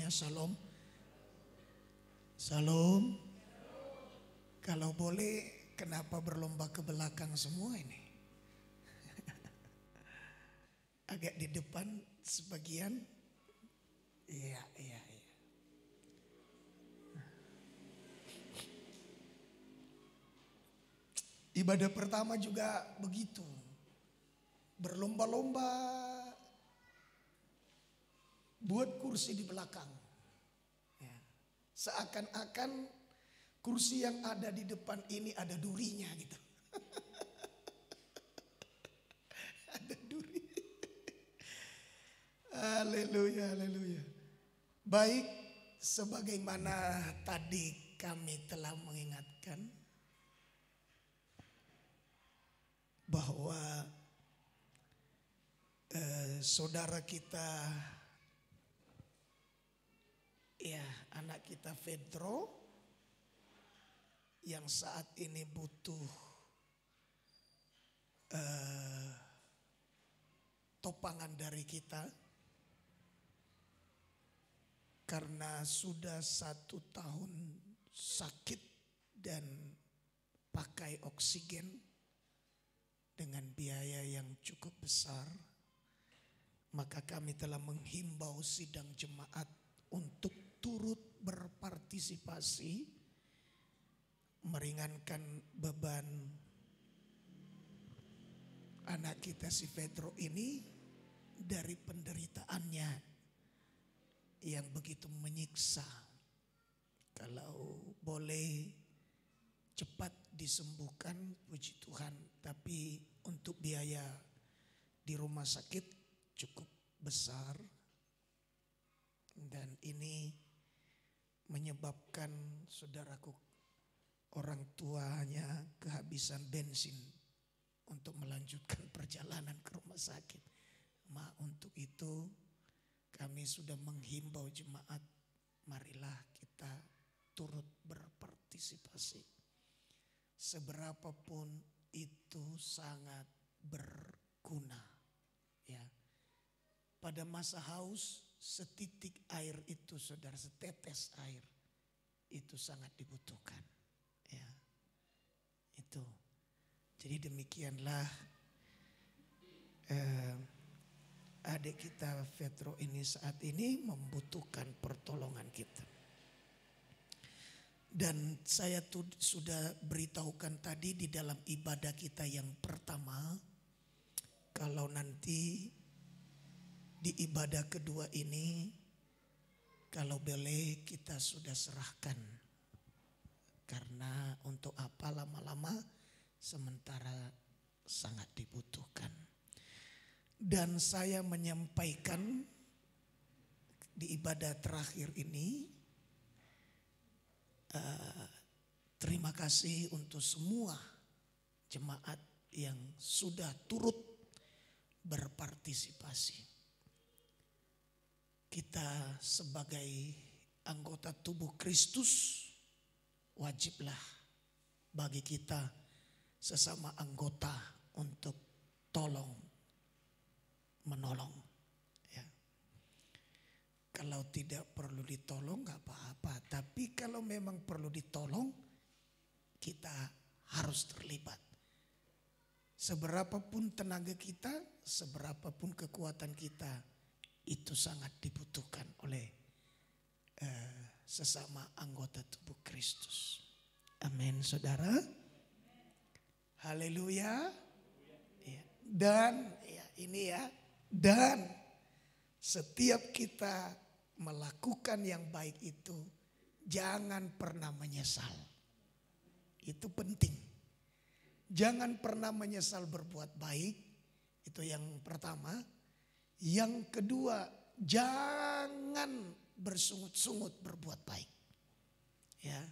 semuanya. Shalom. Shalom. Kalau boleh, kenapa berlomba ke belakang semua ini? Agak di depan sebagian. Iya. Ibadah pertama juga begitu. Berlomba-lomba buat kursi di belakang. Ya. Seakan-akan kursi yang ada di depan ini ada durinya gitu. Ada duri. Haleluya, haleluya. Baik, sebagaimana tadi kami telah mengingatkan bahwa saudara kita, ya anak kita Pedro yang saat ini butuh topangan dari kita karena sudah 1 tahun sakit dan pakai oksigen dengan biaya yang cukup besar. Maka kami telah menghimbau sidang jemaat untuk turut berpartisipasi meringankan beban anak kita si Pedro ini dari penderitaannya yang begitu menyiksa. Kalau boleh cepat disembuhkan, puji Tuhan. Tapi untuk biaya di rumah sakit cukup besar. Dan ini menyebabkan saudaraku, orang tuanya kehabisan bensin untuk melanjutkan perjalanan ke rumah sakit. Untuk itu kami sudah menghimbau jemaat, marilah kita turut berpartisipasi. Seberapapun itu sangat berguna. Ya. Pada masa haus, setitik air itu saudara, setetes air itu sangat dibutuhkan. Ya. Itu. Jadi demikianlah adik kita Pedro ini saat ini membutuhkan pertolongan kita. Dan saya sudah beritahukan tadi di dalam ibadah kita yang pertama, kalau nanti di ibadah kedua ini, kalau boleh kita sudah serahkan. Karena untuk apa lama-lama, sementara sangat dibutuhkan. Dan saya menyampaikan di ibadah terakhir ini, terima kasih untuk semua jemaat yang sudah turut berpartisipasi. Kita sebagai anggota tubuh Kristus wajiblah bagi kita sesama anggota untuk tolong menolong. Ya. Kalau tidak perlu ditolong gak apa-apa. Tapi kalau memang perlu ditolong, kita harus terlibat. Seberapapun tenaga kita, seberapapun kekuatan kita, itu sangat dibutuhkan oleh sesama anggota tubuh Kristus. Amin, saudara. Haleluya. Ya. Dan ya, ini ya. Dan setiap kita melakukan yang baik itu, jangan pernah menyesal. Itu penting. Jangan pernah menyesal berbuat baik. Itu yang pertama. Yang kedua, jangan bersungut-sungut berbuat baik. Ya,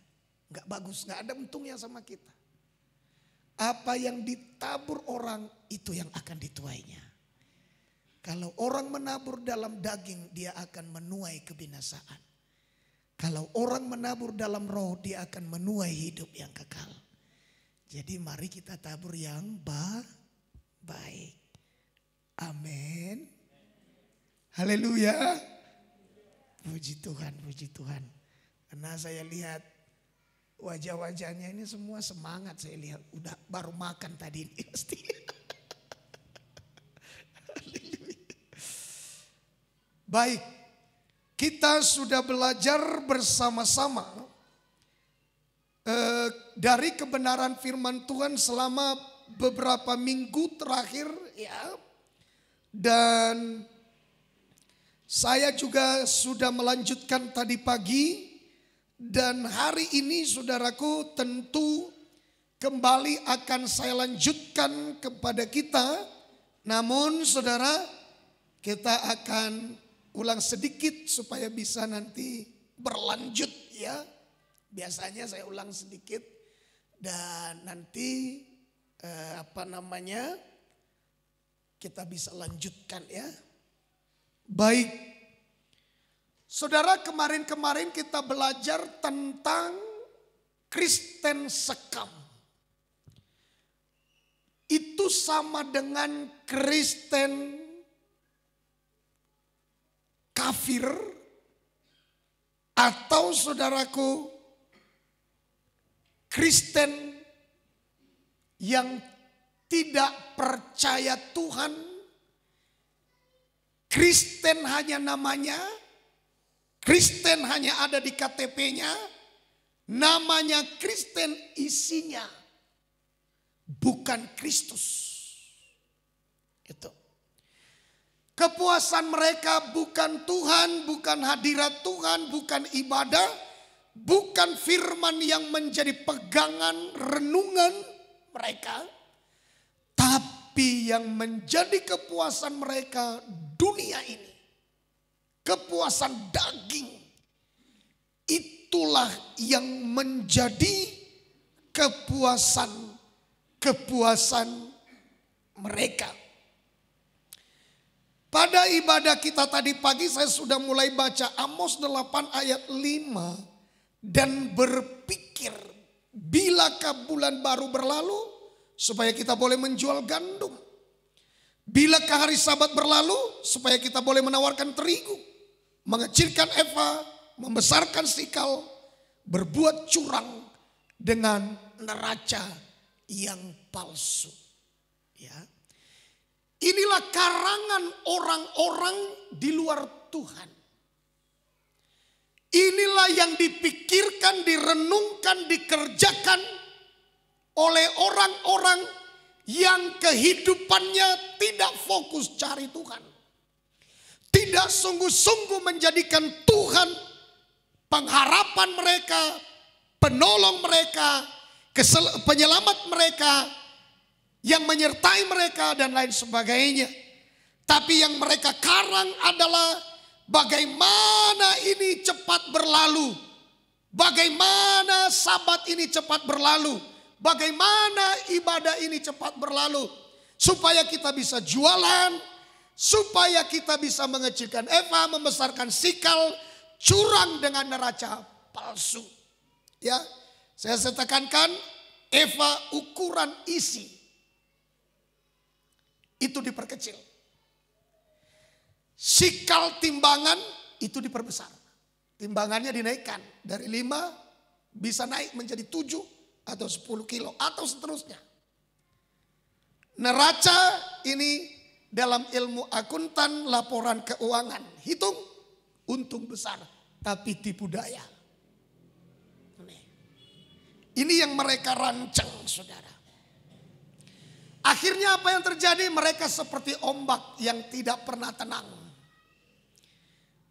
nggak bagus, nggak ada untungnya sama kita. Apa yang ditabur orang itu yang akan dituainya. Kalau orang menabur dalam daging, dia akan menuai kebinasaan. Kalau orang menabur dalam roh, dia akan menuai hidup yang kekal. Jadi mari kita tabur yang baik. Amin. Haleluya. Puji Tuhan, puji Tuhan. Karena saya lihat wajah-wajahnya ini semua semangat, saya lihat udah baru makan tadi ini pasti. Baik, kita sudah belajar bersama-sama dari kebenaran firman Tuhan selama beberapa minggu terakhir ya. Dan saya juga sudah melanjutkan tadi pagi. Dan hari ini saudaraku tentu kembali akan saya lanjutkan kepada kita. Namun saudara, kita akan ulang sedikit supaya bisa nanti berlanjut ya. Biasanya saya ulang sedikit dan nanti kita bisa lanjutkan ya. Baik. Saudara, kemarin kita belajar tentang Kristen sekam. Itu sama dengan Kristen kafir atau saudaraku Kristen yang tidak percaya Tuhan. Kristen hanya namanya, Kristen hanya ada di KTP-nya, namanya Kristen, isinya bukan Kristus. Itu. Kepuasan mereka bukan Tuhan, bukan hadirat Tuhan, bukan ibadah, bukan firman yang menjadi pegangan renungan mereka. Tapi yang menjadi kepuasan mereka dunia ini. Kepuasan daging. Itulah yang menjadi kepuasan mereka. Pada ibadah kita tadi pagi saya sudah mulai baca Amos 8 ayat 5. Dan berpikir bilakah bulan baru berlalu supaya kita boleh menjual gandum. Bilakah hari Sabat berlalu supaya kita boleh menawarkan terigu. Mengecilkan eva, membesarkan sikal, berbuat curang dengan neraca yang palsu. Ya. Inilah karangan orang-orang di luar Tuhan. Inilah yang dipikirkan, direnungkan, dikerjakan oleh orang-orang yang kehidupannya tidak fokus cari Tuhan. Tidak sungguh-sungguh menjadikan Tuhan pengharapan mereka, penolong mereka, penyelamat mereka, yang menyertai mereka dan lain sebagainya. Tapi yang mereka karang adalah bagaimana ini cepat berlalu. Bagaimana Sabat ini cepat berlalu. Bagaimana ibadah ini cepat berlalu. Supaya kita bisa jualan. Supaya kita bisa mengecilkan eva, membesarkan sikal, curang dengan neraca palsu. Ya, saya tekankan eva ukuran isi. Itu diperkecil. Sikal timbangan itu diperbesar. Timbangannya dinaikkan dari 5 bisa naik menjadi 7 atau 10 kilo atau seterusnya. Neraca ini dalam ilmu akuntan laporan keuangan. Hitung untung besar tapi tipu daya. Ini yang mereka rancang saudara. Akhirnya apa yang terjadi? Mereka seperti ombak yang tidak pernah tenang.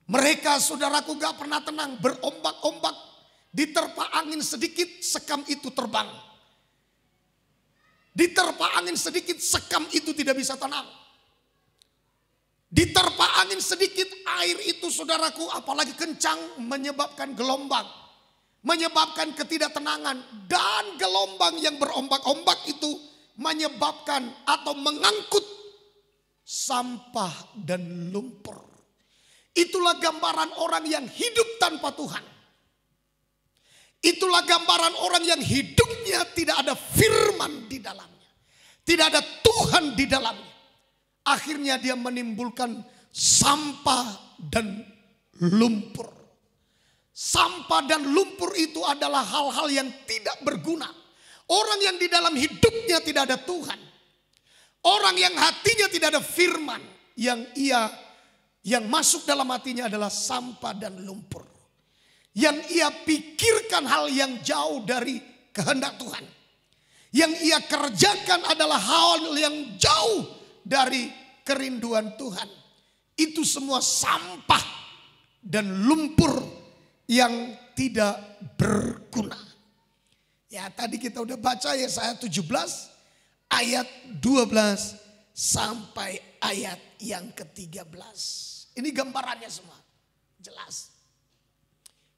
Mereka saudaraku gak pernah tenang. Berombak-ombak. Diterpa angin sedikit sekam itu terbang. Diterpa angin sedikit sekam itu tidak bisa tenang. Diterpa angin sedikit air itu saudaraku apalagi kencang menyebabkan gelombang. Menyebabkan ketidaktenangan. Dan gelombang yang berombak-ombak itu menyebabkan atau mengangkut sampah dan lumpur. Itulah gambaran orang yang hidup tanpa Tuhan. Itulah gambaran orang yang hidupnya tidak ada firman di dalamnya. Tidak ada Tuhan di dalamnya. Akhirnya dia menimbulkan sampah dan lumpur. Sampah dan lumpur itu adalah hal-hal yang tidak berguna. Orang yang di dalam hidupnya tidak ada Tuhan. Orang yang hatinya tidak ada firman. Yang masuk dalam hatinya adalah sampah dan lumpur. Yang ia pikirkan hal yang jauh dari kehendak Tuhan. Yang ia kerjakan adalah hal yang jauh dari kerinduan Tuhan. Itu semua sampah dan lumpur yang tidak berguna. Ya, tadi kita udah baca Yesaya 17 ayat 12 sampai ayat yang ke-13. Ini gambarannya semua. Jelas.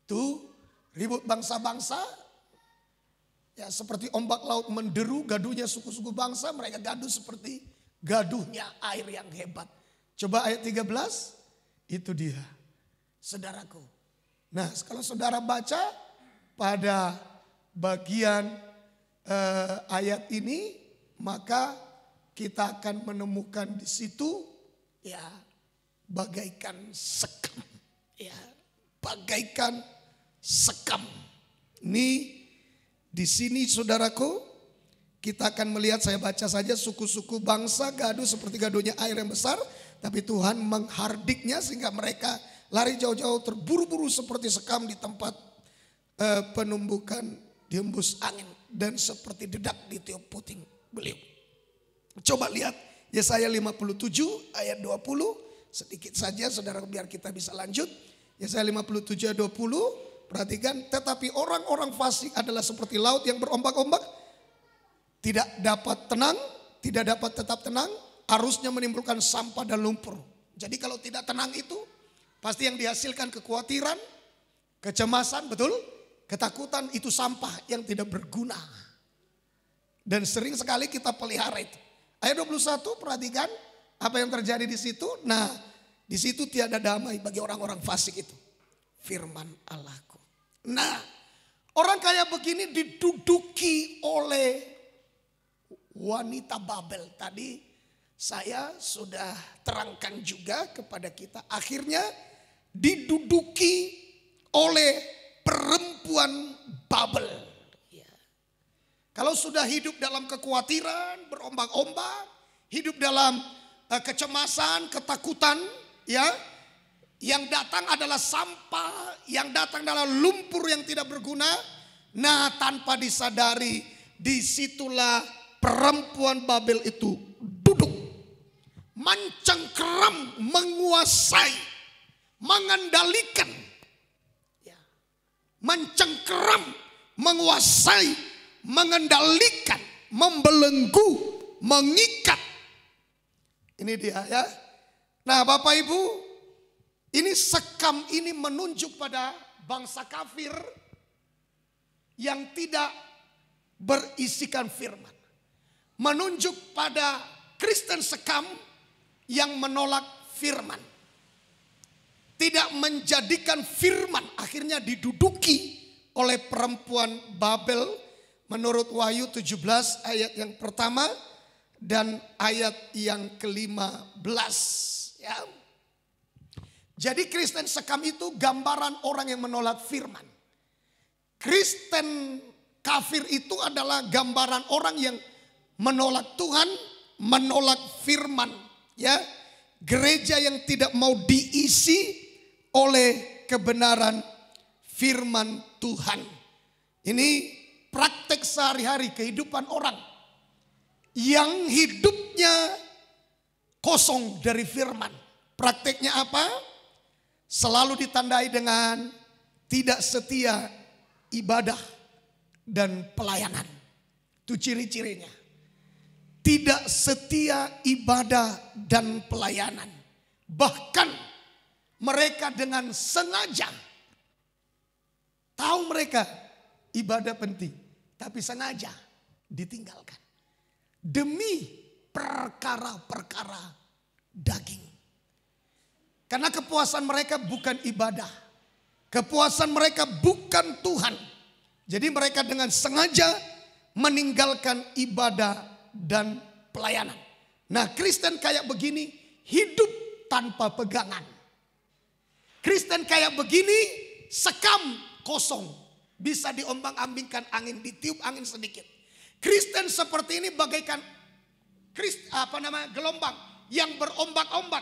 Itu ribut bangsa-bangsa. Ya, seperti ombak laut menderu, gaduhnya suku-suku bangsa, mereka gaduh seperti gaduhnya air yang hebat. Coba ayat 13, itu dia, saudaraku. Nah, kalau saudara baca pada bagian ayat ini, maka kita akan menemukan di situ ya bagaikan sekam, ya bagaikan sekam. Ini di sini saudaraku, kita akan melihat, saya baca saja, suku-suku bangsa gaduh seperti gaduhnya air yang besar. Tapi Tuhan menghardiknya sehingga mereka lari jauh-jauh, terburu-buru seperti sekam di tempat penumbukan dihembus angin. Dan seperti dedak di tiup puting beliung. Coba lihat Yesaya 57 ayat 20. Sedikit saja saudara biar kita bisa lanjut. Yesaya 57 ayat 20. Perhatikan, tetapi orang-orang fasik adalah seperti laut yang berombak-ombak. Tidak dapat tenang, tidak dapat tetap tenang. Arusnya menimbulkan sampah dan lumpur. Jadi kalau tidak tenang itu pasti yang dihasilkan kekhawatiran, kecemasan, betul? Ketakutan, itu sampah yang tidak berguna. Dan sering sekali kita pelihara itu. Ayat 21 perhatikan apa yang terjadi di situ. Nah, di situ tiada damai bagi orang-orang fasik itu. Firman Allahku. Nah, orang kaya begini diduduki oleh wanita Babel. Tadi saya sudah terangkan juga kepada kita. Akhirnya diduduki oleh perempuan Babel. Ya. Kalau sudah hidup dalam kekhawatiran, berombak-ombak, hidup dalam kecemasan, ketakutan, ya, yang datang adalah sampah, yang datang adalah lumpur yang tidak berguna. Nah, tanpa disadari, disitulah perempuan Babel itu duduk, mencengkeram, menguasai, mengendalikan, ya, mencengkeram, menguasai, mengendalikan, membelenggu, mengikat. Ini dia ya. Nah, Bapak Ibu, ini sekam ini menunjuk pada bangsa kafir yang tidak berisikan firman. Menunjuk pada Kristen sekam yang menolak firman. Tidak menjadikan firman, akhirnya diduduki oleh perempuan Babel menurut Wahyu 17 ayat yang pertama dan ayat yang ke-15 ya. Jadi Kristen sekam itu gambaran orang yang menolak firman. Kristen kafir itu adalah gambaran orang yang menolak Tuhan, menolak firman, ya. Gereja yang tidak mau diisi oleh kebenaran firman Tuhan. Ini praktek sehari-hari kehidupan orang yang hidupnya kosong dari firman. Prakteknya apa? Selalu ditandai dengan tidak setia ibadah dan pelayanan. Itu ciri-cirinya. Tidak setia ibadah dan pelayanan. Bahkan mereka dengan sengaja, tahu mereka ibadah penting, tapi sengaja ditinggalkan. Demi perkara-perkara daging. Karena kepuasan mereka bukan ibadah. Kepuasan mereka bukan Tuhan. Jadi mereka dengan sengaja meninggalkan ibadah dan pelayanan. Nah, Kristen kayak begini hidup tanpa pegangan. Kristen kayak begini sekam kosong. Bisa diombang-ambingkan angin, ditiup angin sedikit. Kristen seperti ini bagaikan gelombang yang berombak-ombak,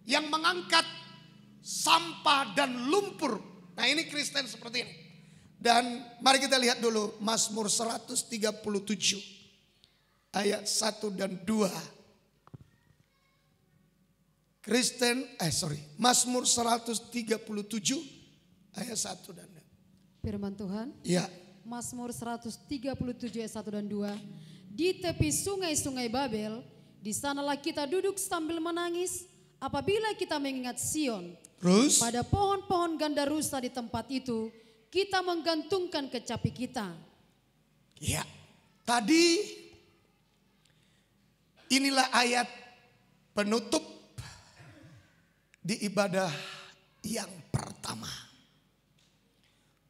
yang mengangkat sampah dan lumpur. Nah, ini Kristen seperti ini. Dan mari kita lihat dulu Mazmur 137 ayat 1 dan 2. Mazmur 137 ayat 1 dan 2. Firman Tuhan. Ya. Mazmur 137 ayat 1 dan 2. Di tepi sungai-sungai Babel, di sanalah kita duduk sambil menangis apabila kita mengingat Sion. Terus? Pada pohon-pohon gandarusa di tempat itu, kita menggantungkan kecapi kita. Ya. Tadi inilah ayat penutup di ibadah yang pertama.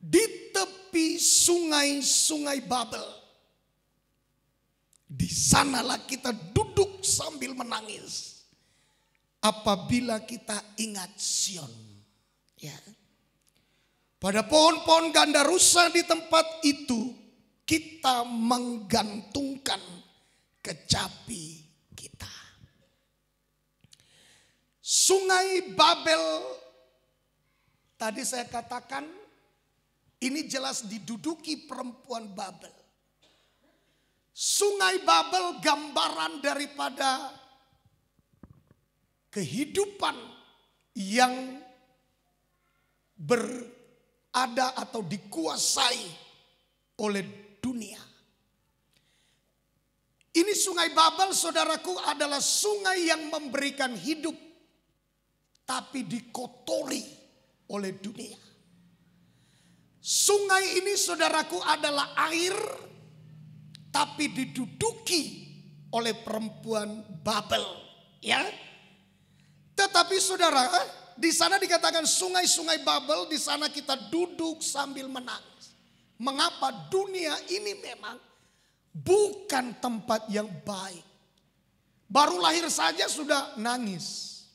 Di tepi sungai-sungai Babel, di sanalah kita duduk sambil menangis apabila kita ingat Sion. Ya. Pada pohon-pohon gandarusa di tempat itu kita menggantungkan kecapi kita. Sungai Babel, tadi saya katakan ini jelas diduduki perempuan Babel. Sungai Babel gambaran daripada kehidupan yang berada atau dikuasai oleh dunia. Ini sungai Babel, saudaraku, adalah sungai yang memberikan hidup, tapi dikotori oleh dunia. Sungai ini, saudaraku, adalah air, tapi diduduki oleh perempuan Babel, ya. Tetapi saudara, di sana dikatakan sungai-sungai Babel, di sana kita duduk sambil menangis. Mengapa? Dunia ini memang bukan tempat yang baik. Baru lahir saja sudah nangis.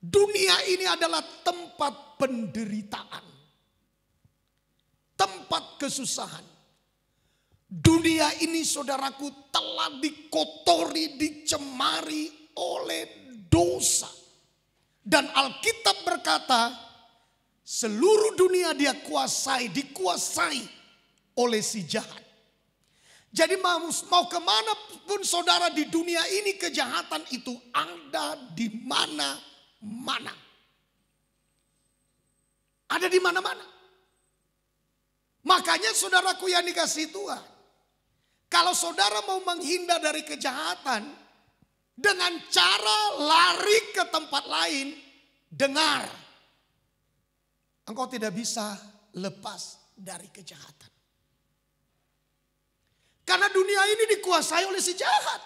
Dunia ini adalah tempat penderitaan, tempat kesusahan. Dunia ini, saudaraku, telah dikotori, dicemari oleh dosa. Dan Alkitab berkata, seluruh dunia dia dikuasai oleh si jahat. Jadi mau kemana pun saudara di dunia ini, kejahatan itu ada di mana-mana. Ada di mana-mana. Makanya saudaraku yang dikasihi Tuhan, kalau saudara mau menghindar dari kejahatan dengan cara lari ke tempat lain, dengar, engkau tidak bisa lepas dari kejahatan. Karena dunia ini dikuasai oleh si jahat.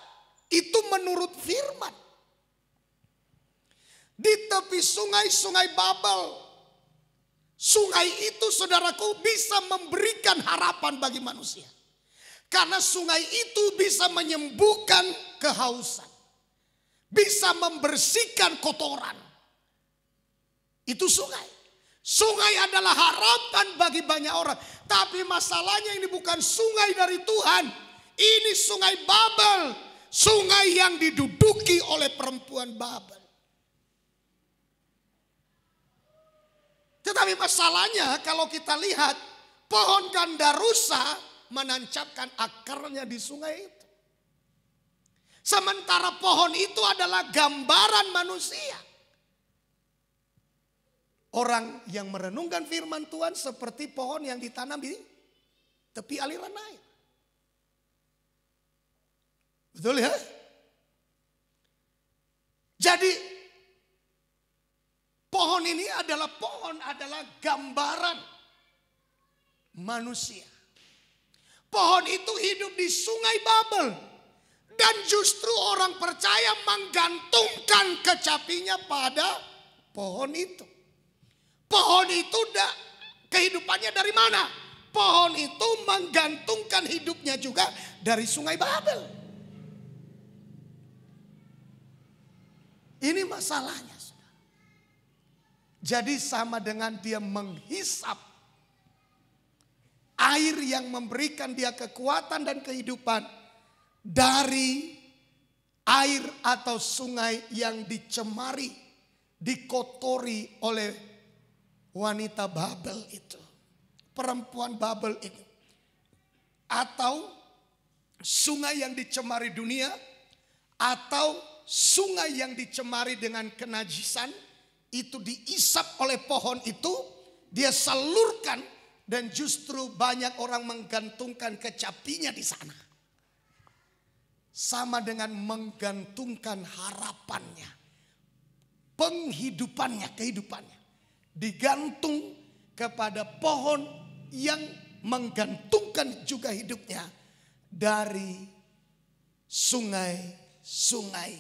Itu menurut firman. Di tepi sungai-sungai Babel, sungai itu, saudaraku, bisa memberikan harapan bagi manusia. Karena sungai itu bisa menyembuhkan kehausan. Bisa membersihkan kotoran. Itu sungai. Sungai adalah harapan bagi banyak orang. Tapi masalahnya ini bukan sungai dari Tuhan. Ini sungai Babel. Sungai yang diduduki oleh perempuan Babel. Tetapi masalahnya kalau kita lihat, pohon gandarusa menancapkan akarnya di sungai itu. Sementara pohon itu adalah gambaran manusia. Orang yang merenungkan firman Tuhan seperti pohon yang ditanam di tepi aliran air. Betul ya? Jadi pohon ini adalah gambaran manusia. Pohon itu hidup di sungai Babel. Dan justru orang percaya menggantungkan kecapinya pada pohon itu. Pohon itu kehidupannya dari mana? Pohon itu menggantungkan hidupnya juga dari sungai Babel. Ini masalahnya, saudara. Jadi sama dengan dia menghisap air yang memberikan dia kekuatan dan kehidupan dari air atau sungai yang dicemari, dikotori oleh wanita Babel itu. Perempuan Babel itu. Atau sungai yang dicemari dunia, atau sungai yang dicemari dengan kenajisan, itu diisap oleh pohon itu, dia salurkan, dan justru banyak orang menggantungkan kecapinya di sana. Sama dengan menggantungkan harapannya, penghidupannya, kehidupannya digantung kepada pohon yang menggantungkan juga hidupnya dari sungai-sungai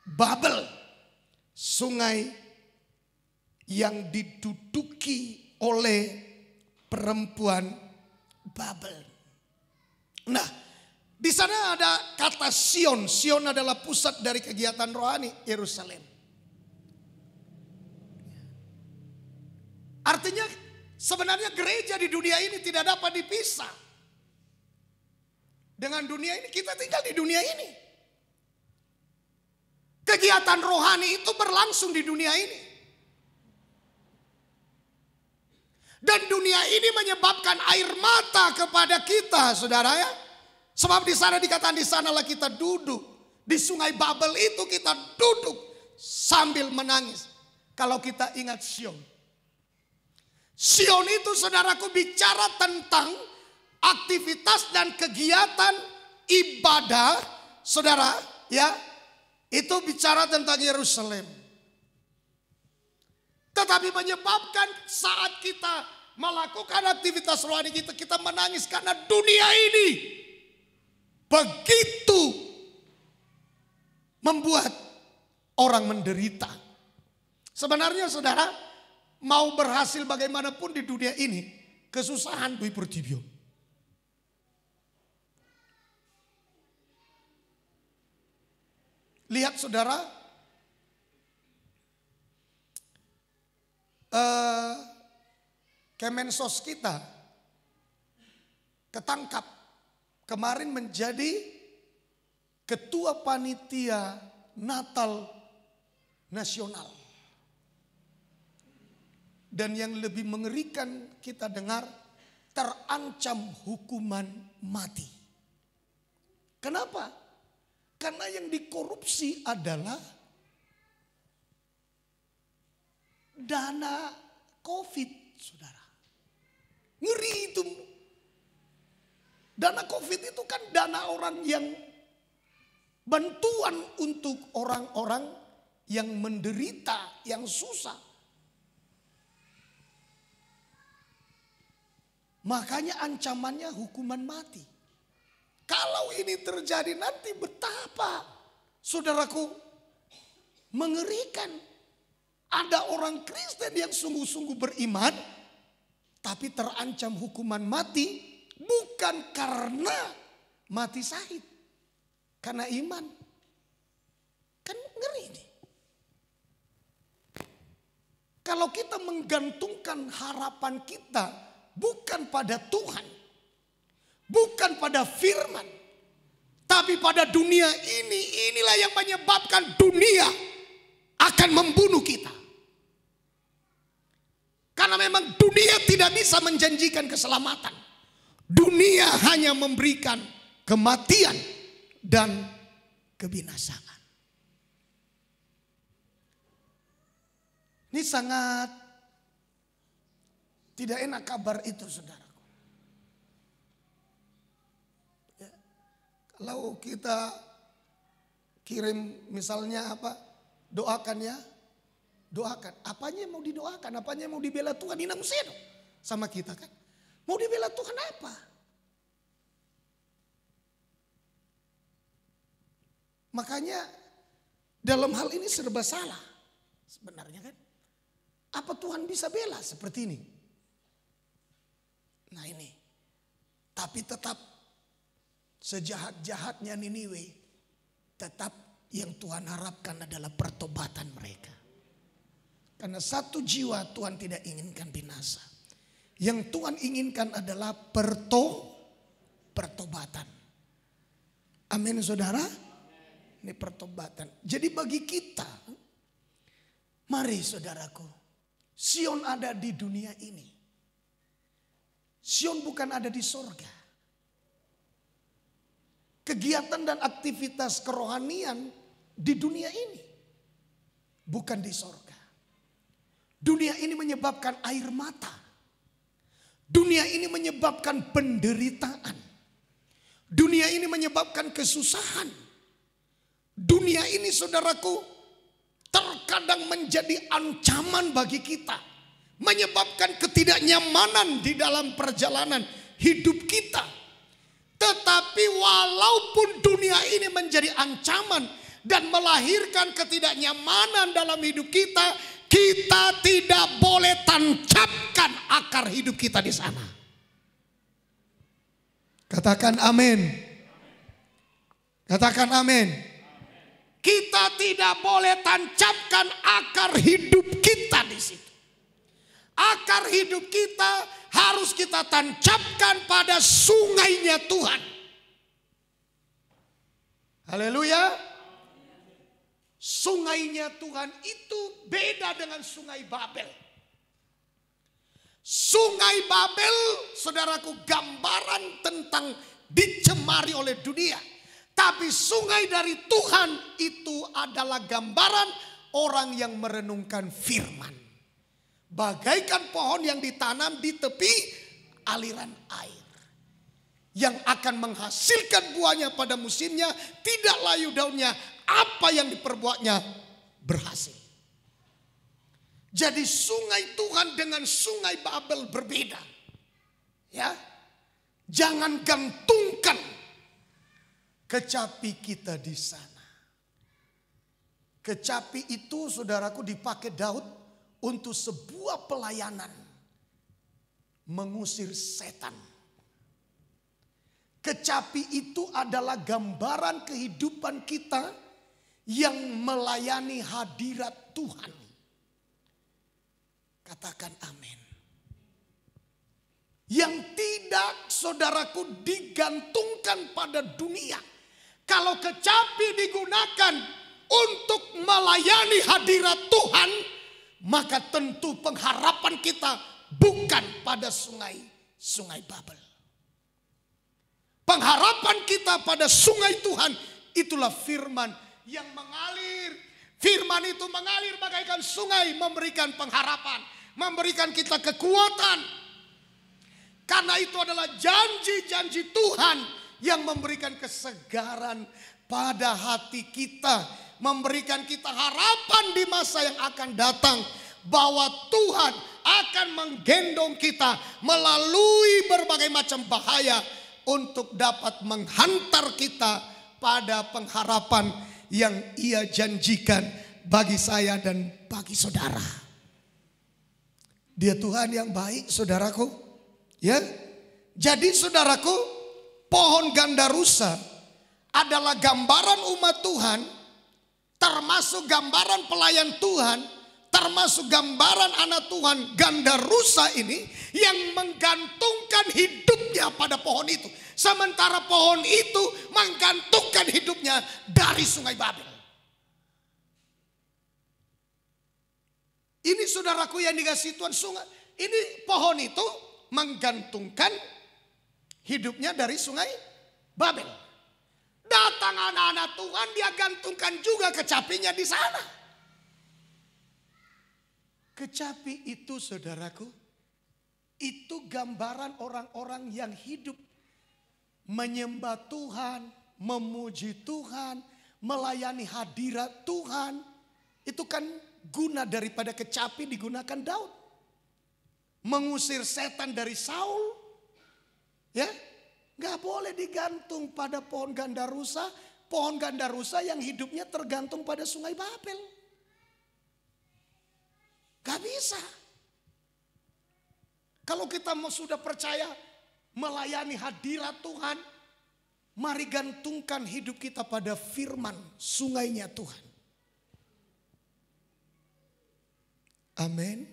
Babel. Sungai yang diduduki oleh perempuan Babel. Nah, di sana ada kata Sion. Sion adalah pusat dari kegiatan rohani Yerusalem. Artinya sebenarnya gereja di dunia ini tidak dapat dipisah dengan dunia ini. Kita tinggal di dunia ini. Kegiatan rohani itu berlangsung di dunia ini. Dan dunia ini menyebabkan air mata kepada kita, saudara ya. Sebab di sana dikatakan, di sanalah kita duduk. Di sungai Babel itu kita duduk sambil menangis. Kalau kita ingat Sion. Sion itu, saudaraku, bicara tentang aktivitas dan kegiatan ibadah, saudara ya. Itu bicara tentang Yerusalem. Tetapi menyebabkan saat kita melakukan aktivitas rohani kita menangis karena dunia ini begitu membuat orang menderita. Sebenarnya saudara, mau berhasil bagaimanapun di dunia ini, kesusahan bui pertibio. Lihat saudara, Kemensos kita ketangkap kemarin menjadi ketua panitia Natal nasional. Dan yang lebih mengerikan kita dengar, terancam hukuman mati. Kenapa? Karena yang dikorupsi adalah dana COVID, saudara. Ngeri itu. Dana COVID itu kan dana orang yang bantuan untuk orang-orang yang menderita, yang susah. Makanya ancamannya hukuman mati. Kalau ini terjadi nanti betapa, saudaraku, mengerikan. Ada orang Kristen yang sungguh-sungguh beriman, tapi terancam hukuman mati bukan karena mati syahid, karena iman. Kan ngeri ini. Kalau kita menggantungkan harapan kita bukan pada Tuhan, bukan pada firman, tapi pada dunia ini, inilah yang menyebabkan dunia akan membunuh kita. Karena memang dunia tidak bisa menjanjikan keselamatan. Dunia hanya memberikan kematian dan kebinasaan. Ini sangat tidak enak kabar itu, saudaraku. Ya. Kalau kita kirim misalnya apa, doakan ya. Doakan. Apanya yang mau didoakan? Apanya yang mau dibela Tuhan? Ini namusedo sama kita kan. Mau dibela Tuhan apa? Makanya dalam hal ini serba salah. Sebenarnya kan. Apa Tuhan bisa bela seperti ini? Nah ini. Tapi tetap sejahat-jahatnya Niniwe, tetap yang Tuhan harapkan adalah pertobatan mereka. Karena satu jiwa Tuhan tidak inginkan binasa. Yang Tuhan inginkan adalah pertobatan. Amin saudara. Ini pertobatan. Jadi bagi kita, mari saudaraku, Sion ada di dunia ini. Sion bukan ada di sorga. Kegiatan dan aktivitas kerohanian di dunia ini, bukan di sorga. Dunia ini menyebabkan air mata. Dunia ini menyebabkan penderitaan. Dunia ini menyebabkan kesusahan. Dunia ini saudaraku terkadang menjadi ancaman bagi kita. Menyebabkan ketidaknyamanan di dalam perjalanan hidup kita. Tetapi walaupun dunia ini menjadi ancaman dan melahirkan ketidaknyamanan dalam hidup kita, kita tidak boleh tancapkan akar hidup kita di sana. Katakan amin. Katakan amin. Kita tidak boleh tancapkan akar hidup kita di situ. Akar hidup kita harus kita tancapkan pada sungainya Tuhan. Haleluya. Sungainya Tuhan itu beda dengan sungai Babel. Sungai Babel, saudaraku, gambaran tentang dicemari oleh dunia. Tapi sungai dari Tuhan itu adalah gambaran orang yang merenungkan firman. Bagaikan pohon yang ditanam di tepi aliran air. Yang akan menghasilkan buahnya pada musimnya, tidak layu daunnya, apa yang diperbuatnya berhasil. Jadi sungai Tuhan dengan sungai Babel berbeda. Ya. Jangan gantungkan kecapi kita di sana. Kecapi itu saudaraku dipakai Daud untuk sebuah pelayanan. Mengusir setan. Kecapi itu adalah gambaran kehidupan kita yang melayani hadirat Tuhan. Katakan amin. Yang tidak saudaraku digantungkan pada dunia. Kalau kecapi digunakan untuk melayani hadirat Tuhan, maka tentu pengharapan kita bukan pada sungai Babel. Pengharapan kita pada sungai Tuhan itulah firman yang mengalir. Firman itu mengalir bagaikan sungai, memberikan pengharapan, memberikan kita kekuatan. Karena itu adalah janji-janji Tuhan yang memberikan kesegaran pada hati kita, memberikan kita harapan di masa yang akan datang, bahwa Tuhan akan menggendong kita melalui berbagai macam bahaya untuk dapat menghantar kita pada pengharapan yang Ia janjikan bagi saya dan bagi saudara. Dia Tuhan yang baik, saudaraku. Ya. Jadi saudaraku, pohon gandarusa adalah gambaran umat Tuhan, termasuk gambaran pelayan Tuhan, termasuk gambaran anak Tuhan. Gandarusa ini yang menggantungkan hidupnya pada pohon itu. Sementara pohon itu menggantungkan hidupnya dari sungai Babel. Ini saudaraku yang dikasih Tuhan, sungai. Ini pohon itu menggantungkan hidupnya dari sungai Babel. Datang anak-anak Tuhan, dia gantungkan juga kecapinya di sana. Kecapi itu saudaraku, itu gambaran orang-orang yang hidup menyembah Tuhan, memuji Tuhan, melayani hadirat Tuhan. Itu kan guna daripada kecapi digunakan Daud. Mengusir setan dari Saul. Ya, gak boleh digantung pada pohon gandarusa. Pohon gandarusa yang hidupnya tergantung pada sungai Babel. Gak bisa. Kalau kita sudah percaya melayani hadirat Tuhan, mari gantungkan hidup kita pada firman sungainya Tuhan. Amin.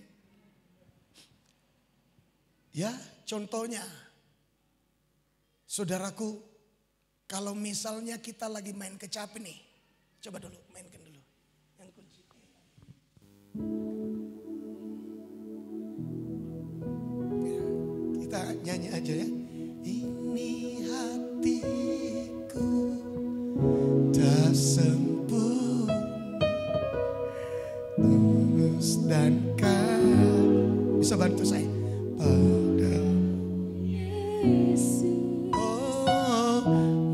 Ya, contohnya, saudaraku, kalau misalnya kita lagi main kecapi nih, coba dulu mainkan dulu. Yang kunci. Ya, kita nyanyi aja ya. Ini hatiku tak sempurna, tulus dan kau. Bisa bantu saya? Padamu Yesus. Oh,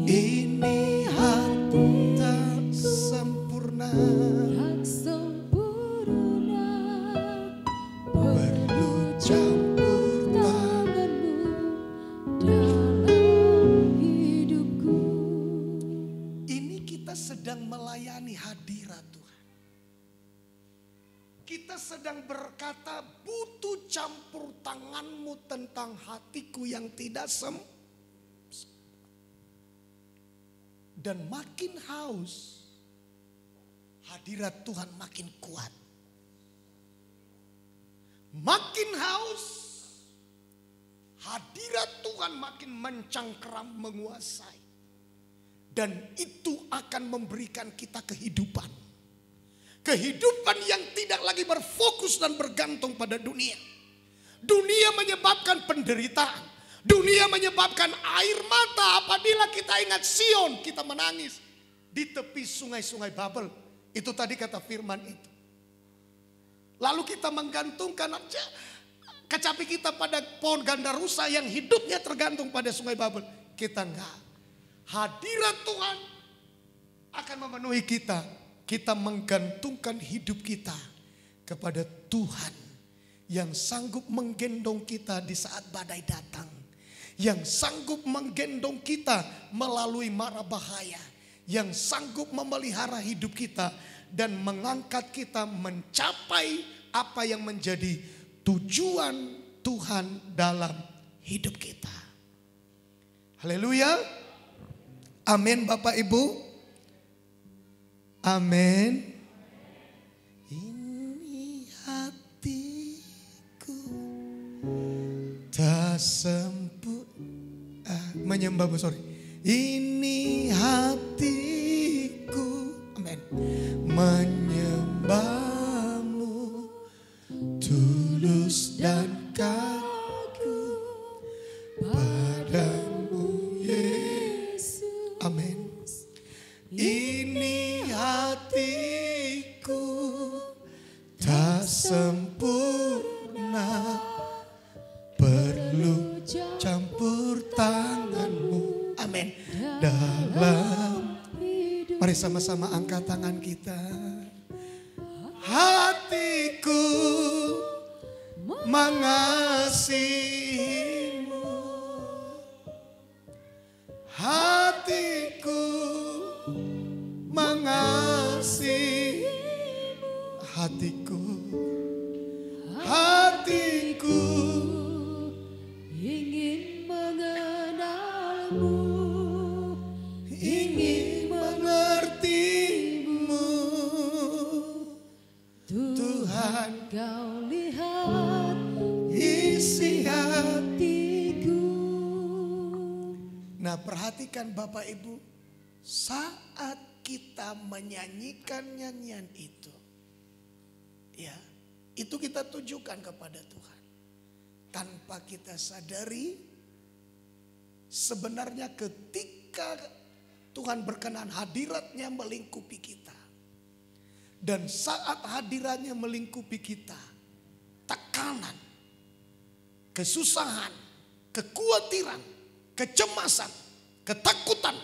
ini hati tak sempurna, perlu campur tanganmu dalam hidupku. Ini kita sedang melayani hadirat Tuhan. Kita sedang berkata, butuh campur tanganmu tentang hatiku yang tidak dan makin haus, hadirat Tuhan makin kuat. Makin haus, hadirat Tuhan makin mencengkeram, menguasai. Dan itu akan memberikan kita kehidupan. Kehidupan yang tidak lagi berfokus dan bergantung pada dunia. Dunia menyebabkan penderitaan. Dunia menyebabkan air mata. Apabila kita ingat Sion, kita menangis. Di tepi sungai-sungai Babel. Itu tadi kata firman itu. Lalu kita menggantungkan aja kecapi kita pada pohon gandarusa yang hidupnya tergantung pada sungai Babel. Kita enggak. Hadirat Tuhan akan memenuhi kita. Kita menggantungkan hidup kita kepada Tuhan yang sanggup menggendong kita di saat badai datang. Yang sanggup menggendong kita melalui mara bahaya. Yang sanggup memelihara hidup kita dan mengangkat kita mencapai apa yang menjadi tujuan Tuhan dalam hidup kita. Haleluya. Amin Bapak Ibu. Amin. Ini hatiku tak menyembahmu, sorry. Ini hatiku, amin, menyembahmu tulus dan kagum padamu Yesus. Amin. Ini hatiku tak sempurna, perlu campur tanganmu. Amin. Dalam hidup. Mari sama-sama angkat tangan kita. Hatiku mengasihimu, hatiku mengasihi, hatiku ingin mengenalmu, ingin mengertimu. Tuhan, kau lihat isi hatiku. Nah, perhatikan Bapak Ibu, saat kita menyanyikan nyanyian itu, ya, itu kita tujukan kepada Tuhan. Tanpa kita sadari, sebenarnya ketika Tuhan berkenan, hadiratnya melingkupi kita. Dan saat hadiratnya melingkupi kita, tekanan, kesusahan, kekhawatiran, kecemasan, ketakutan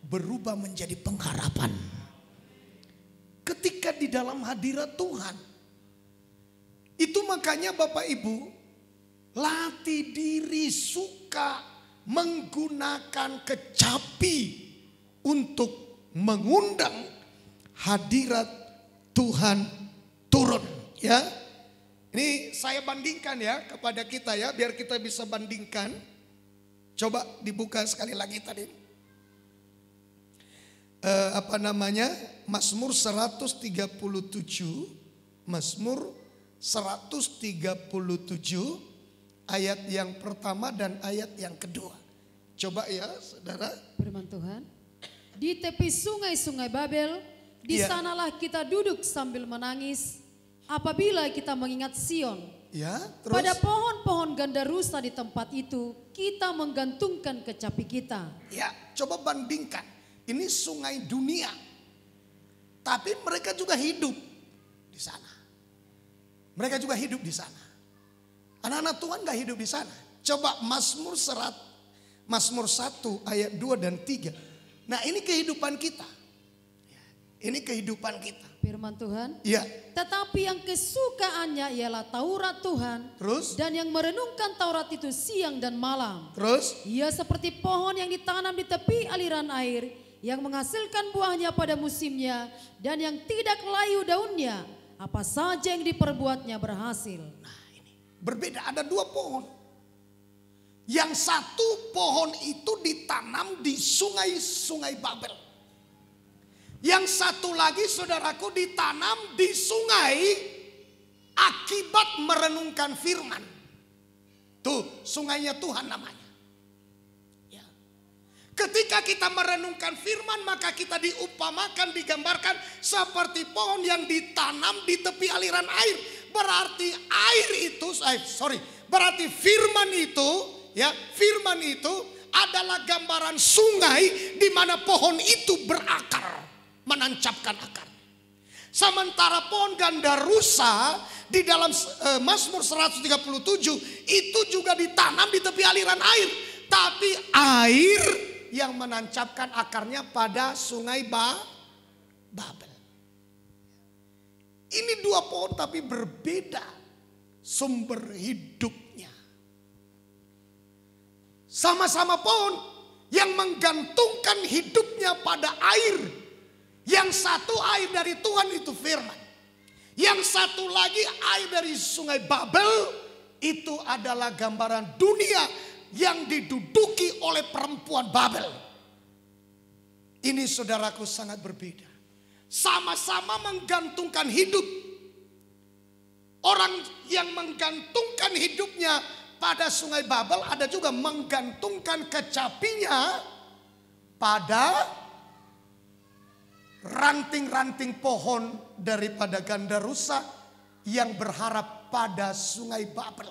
berubah menjadi pengharapan. Ketika di dalam hadirat Tuhan, itu makanya Bapak Ibu, latih diri suka menggunakan kecapi untuk mengundang hadirat Tuhan turun, ya. Ini saya bandingkan ya kepada kita ya, biar kita bisa bandingkan. Coba dibuka sekali lagi tadi. Mazmur 137, Mazmur 137 ayat yang pertama dan ayat yang kedua. Coba ya saudara. Firman Tuhan. Di tepi sungai-sungai Babel, di sanalah kita duduk sambil menangis apabila kita mengingat Sion. Ya, terus? Pada pohon-pohon gandarusa di tempat itu kita menggantungkan kecapi kita. Ya, coba bandingkan. Ini sungai dunia. Tapi mereka juga hidup di sana. Mereka juga hidup di sana. Anak-anak Tuhan gak hidup di sana. Coba Mazmur 1 ayat 2 dan 3. Nah, ini kehidupan kita. Ini kehidupan kita. Firman Tuhan. Ya. Tetapi yang kesukaannya ialah Taurat Tuhan. Terus? Dan yang merenungkan Taurat itu siang dan malam. Terus? Ia seperti pohon yang ditanam di tepi aliran air, yang menghasilkan buahnya pada musimnya, dan yang tidak layu daunnya. Apa saja yang diperbuatnya berhasil. Nah, ini berbeda, ada dua pohon. Yang satu pohon itu ditanam di sungai-sungai Babel. Yang satu lagi saudaraku ditanam di sungai akibat merenungkan firman. Tuh sungainya Tuhan namanya. Ya. Ketika kita merenungkan firman maka kita diumpamakan, digambarkan seperti pohon yang ditanam di tepi aliran air. Berarti berarti firman itu, ya, firman itu adalah gambaran sungai di mana pohon itu berakar. Menancapkan akar. Sementara pohon gandarusa di dalam Mazmur 137 itu juga ditanam di tepi aliran air. Tapi air yang menancapkan akarnya pada sungai Babel. Ini dua pohon tapi berbeda sumber hidupnya. Sama-sama pohon yang menggantungkan hidupnya pada air. Yang satu air dari Tuhan itu firman. Yang satu lagi air dari sungai Babel itu adalah gambaran dunia yang diduduki oleh perempuan Babel. Ini saudaraku sangat berbeda. Sama-sama menggantungkan hidup. Orang yang menggantungkan hidupnya pada sungai Babel ada juga menggantungkan kecapinya pada ranting-ranting pohon daripada gandarusa yang berharap pada sungai Babel.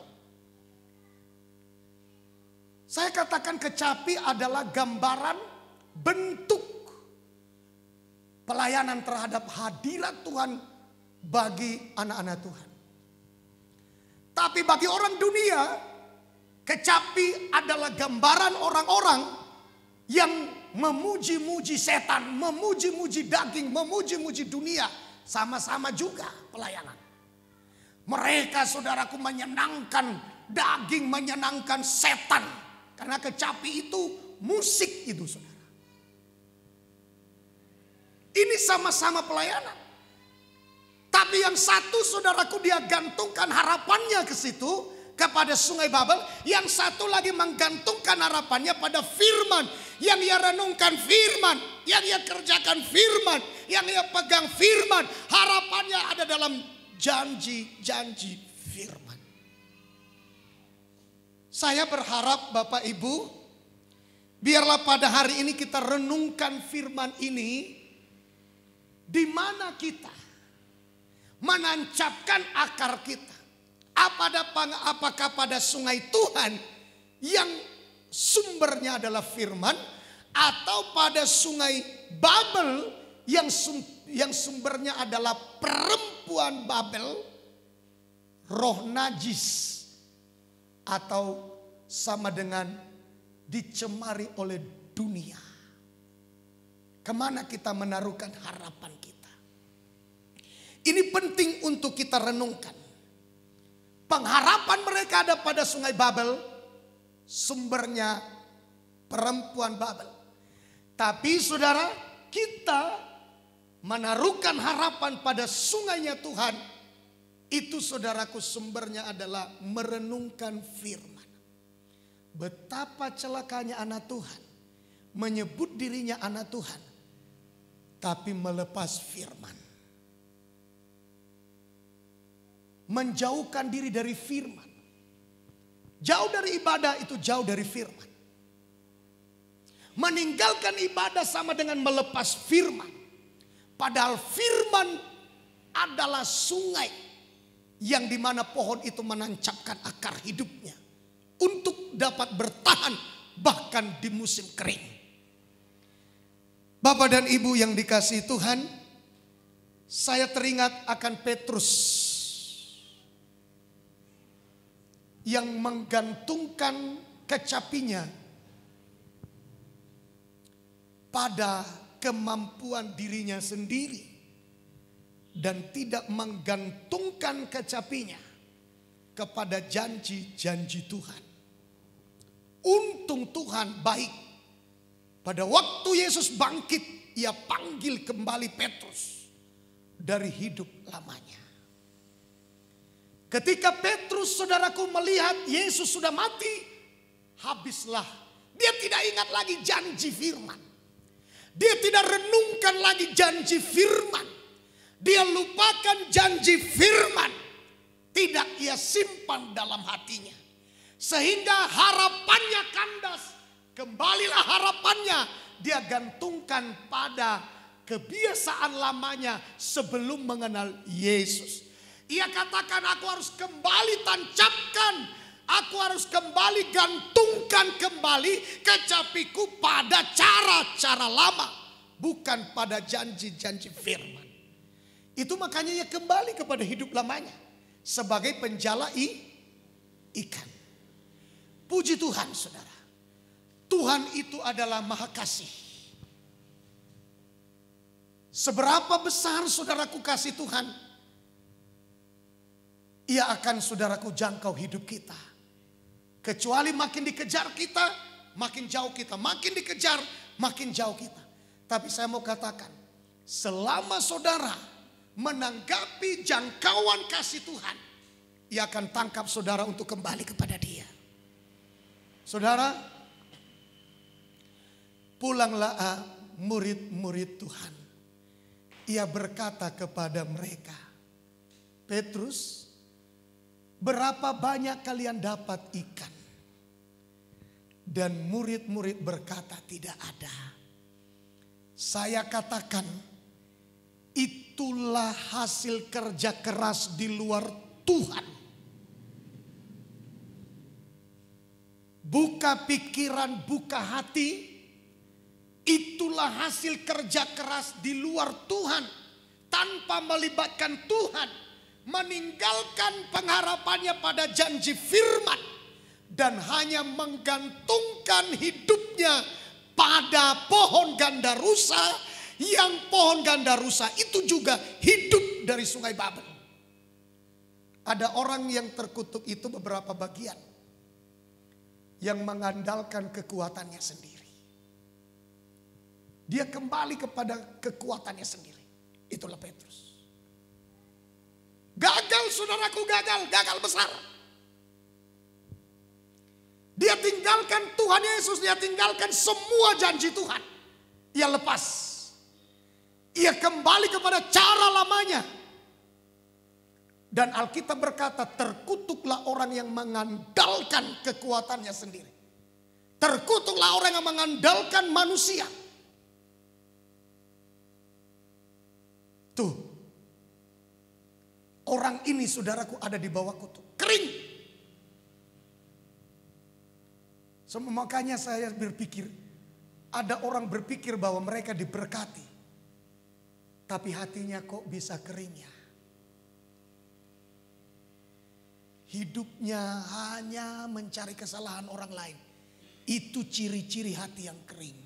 Saya katakan kecapi adalah gambaran bentuk pelayanan terhadap hadirat Tuhan bagi anak-anak Tuhan. Tapi bagi orang dunia, kecapi adalah gambaran orang-orang yang memuji-muji setan, memuji-muji daging, memuji-muji dunia. Sama-sama juga pelayanan. Mereka saudaraku menyenangkan daging, menyenangkan setan. Karena kecapi itu musik itu saudara. Ini sama-sama pelayanan. Tapi yang satu saudaraku dia gantungkan harapannya ke situ, kepada sungai Babel. Yang satu lagi menggantungkan harapannya pada firman. Yang ia renungkan firman, yang ia kerjakan firman, yang ia pegang firman. Harapannya ada dalam janji-janji firman. Saya berharap Bapak Ibu, biarlah pada hari ini kita renungkan firman ini. Di mana kita menancapkan akar kita. Apakah pada sungai Tuhan yang sumbernya adalah firman, atau pada sungai Babel yang sumbernya adalah perempuan Babel, roh najis, atau sama dengan dicemari oleh dunia. Kemana kita menaruhkan harapan kita? Ini penting untuk kita renungkan. Pengharapan mereka ada pada sungai Babel, sumbernya perempuan Babel. Tapi saudara, kita menaruhkan harapan pada sungainya Tuhan. Itu saudaraku sumbernya adalah merenungkan firman. Betapa celakanya anak Tuhan menyebut dirinya anak Tuhan, tapi melepas firman. menjauhkan diri dari firman. Jauh dari ibadah itu jauh dari firman. Meninggalkan ibadah sama dengan melepas firman. Padahal firman adalah sungai yang dimana pohon itu menancapkan akar hidupnya untuk dapat bertahan bahkan di musim kering. Bapak dan Ibu yang dikasihi Tuhan, saya teringat akan Petrus yang menggantungkan kecapinya pada kemampuan dirinya sendiri dan tidak menggantungkan kecapinya kepada janji-janji Tuhan. Untung Tuhan baik. Pada waktu Yesus bangkit, ia panggil kembali Petrus dari hidup lamanya. Ketika Petrus, saudaraku, melihat Yesus sudah mati, habislah. Dia tidak ingat lagi janji firman. Dia tidak renungkan lagi janji firman. Dia lupakan janji firman. Tidak ia simpan dalam hatinya. Sehingga harapannya kandas. Kembalilah harapannya. Dia gantungkan pada kebiasaan lamanya sebelum mengenal Yesus. Ia katakan, aku harus kembali tancapkan. Aku harus kembali gantungkan kembali kecapiku pada cara-cara lama. Bukan pada janji-janji firman. Itu makanya ia kembali kepada hidup lamanya. Sebagai penjala ikan. Puji Tuhan, saudara. Tuhan itu adalah maha kasih. Seberapa besar saudaraku kasih Tuhan, ia akan saudaraku jangkau hidup kita. Kecuali makin dikejar kita, makin jauh kita. Makin dikejar, makin jauh kita. Tapi saya mau katakan, selama saudara menanggapi jangkauan kasih Tuhan, ia akan tangkap saudara untuk kembali kepada Dia. Saudara, pulanglah murid-murid Tuhan. Ia berkata kepada mereka, Petrus, berapa banyak kalian dapat ikan? Dan murid-murid berkata, tidak ada. Saya katakan, itulah hasil kerja keras di luar Tuhan. Buka pikiran, buka hati. Itulah hasil kerja keras di luar Tuhan. Tanpa melibatkan Tuhan. Meninggalkan pengharapannya pada janji firman. Dan hanya menggantungkan hidupnya pada pohon gandarusa. Yang pohon gandarusa itu juga hidup dari sungai Babel. Ada orang yang terkutuk itu beberapa bagian. Yang mengandalkan kekuatannya sendiri. Dia kembali kepada kekuatannya sendiri. Itulah Petrus. Gagal, saudaraku, gagal besar. Dia tinggalkan Tuhan Yesus, dia tinggalkan semua janji Tuhan. Ia lepas. Ia kembali kepada cara lamanya. Dan Alkitab berkata, terkutuklah orang yang mengandalkan kekuatannya sendiri. Terkutuklah orang yang mengandalkan manusia. Tuh. Orang ini, saudaraku, ada di bawah kutuk. Kering. Makanya saya berpikir, ada orang berpikir bahwa mereka diberkati. Tapi hatinya kok bisa kering ya. Hidupnya hanya mencari kesalahan orang lain. Itu ciri-ciri hati yang kering.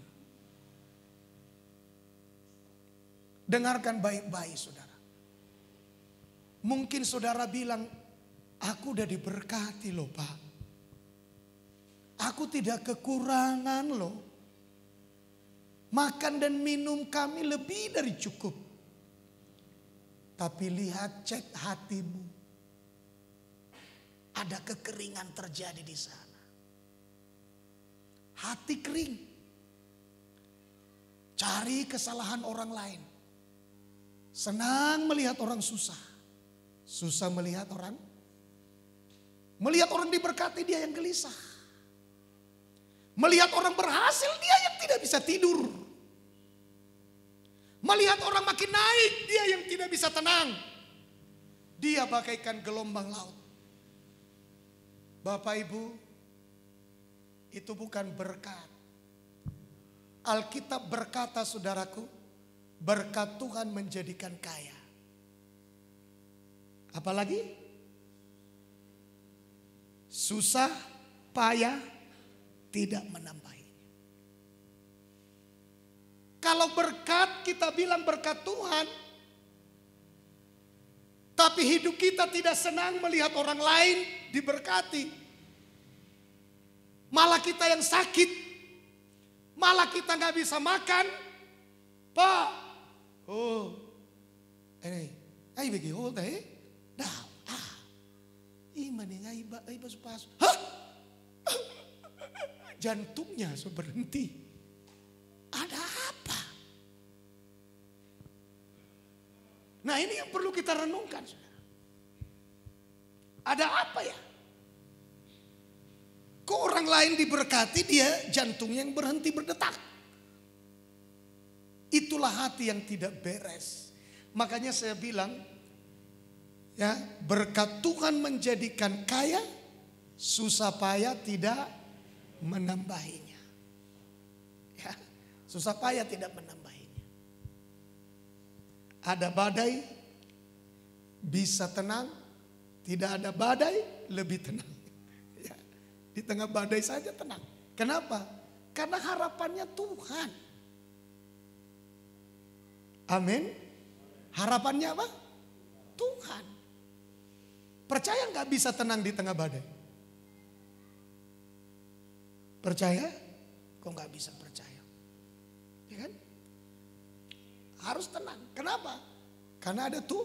Dengarkan baik-baik, saudara. Mungkin saudara bilang, aku udah diberkati loh Pak. Aku tidak kekurangan loh. Makan dan minum kami lebih dari cukup. Tapi lihat, cek hatimu. Ada kekeringan terjadi di sana. Hati kering. Cari kesalahan orang lain. Senang melihat orang susah. Susah melihat orang. Melihat orang diberkati, dia yang gelisah. Melihat orang berhasil, dia yang tidak bisa tidur. Melihat orang makin naik, dia yang tidak bisa tenang. Dia bagaikan gelombang laut. Bapak Ibu, itu bukan berkat. Alkitab berkata, saudaraku, berkat Tuhan menjadikan kaya. Apalagi? Susah, payah, tidak menambahi. Kalau berkat, kita bilang berkat Tuhan. Tapi hidup kita tidak senang melihat orang lain diberkati. Malah kita yang sakit. Malah kita gak bisa makan. Pak. Oh. Ini. Ay bagi hold eh. Dah. Iman yang ay pas. Hah? Jantungnya berhenti. Ada apa? Nah, ini yang perlu kita renungkan, saudara. Ada apa ya? Kok orang lain diberkati, dia jantungnya yang berhenti berdetak. Itulah hati yang tidak beres. Makanya saya bilang, ya, berkat Tuhan menjadikan kaya, susah payah tidak menambahinya. Ya, susah payah tidak menambahinya. Ada badai, bisa tenang. Tidak ada badai, lebih tenang. Ya, di tengah badai saja tenang. Kenapa? Karena harapannya Tuhan. Amin. Harapannya apa? Tuhan. Percaya nggak bisa tenang di tengah badai? Percaya? Kok nggak bisa percaya? Ya kan? Harus tenang. Kenapa? Karena ada tuh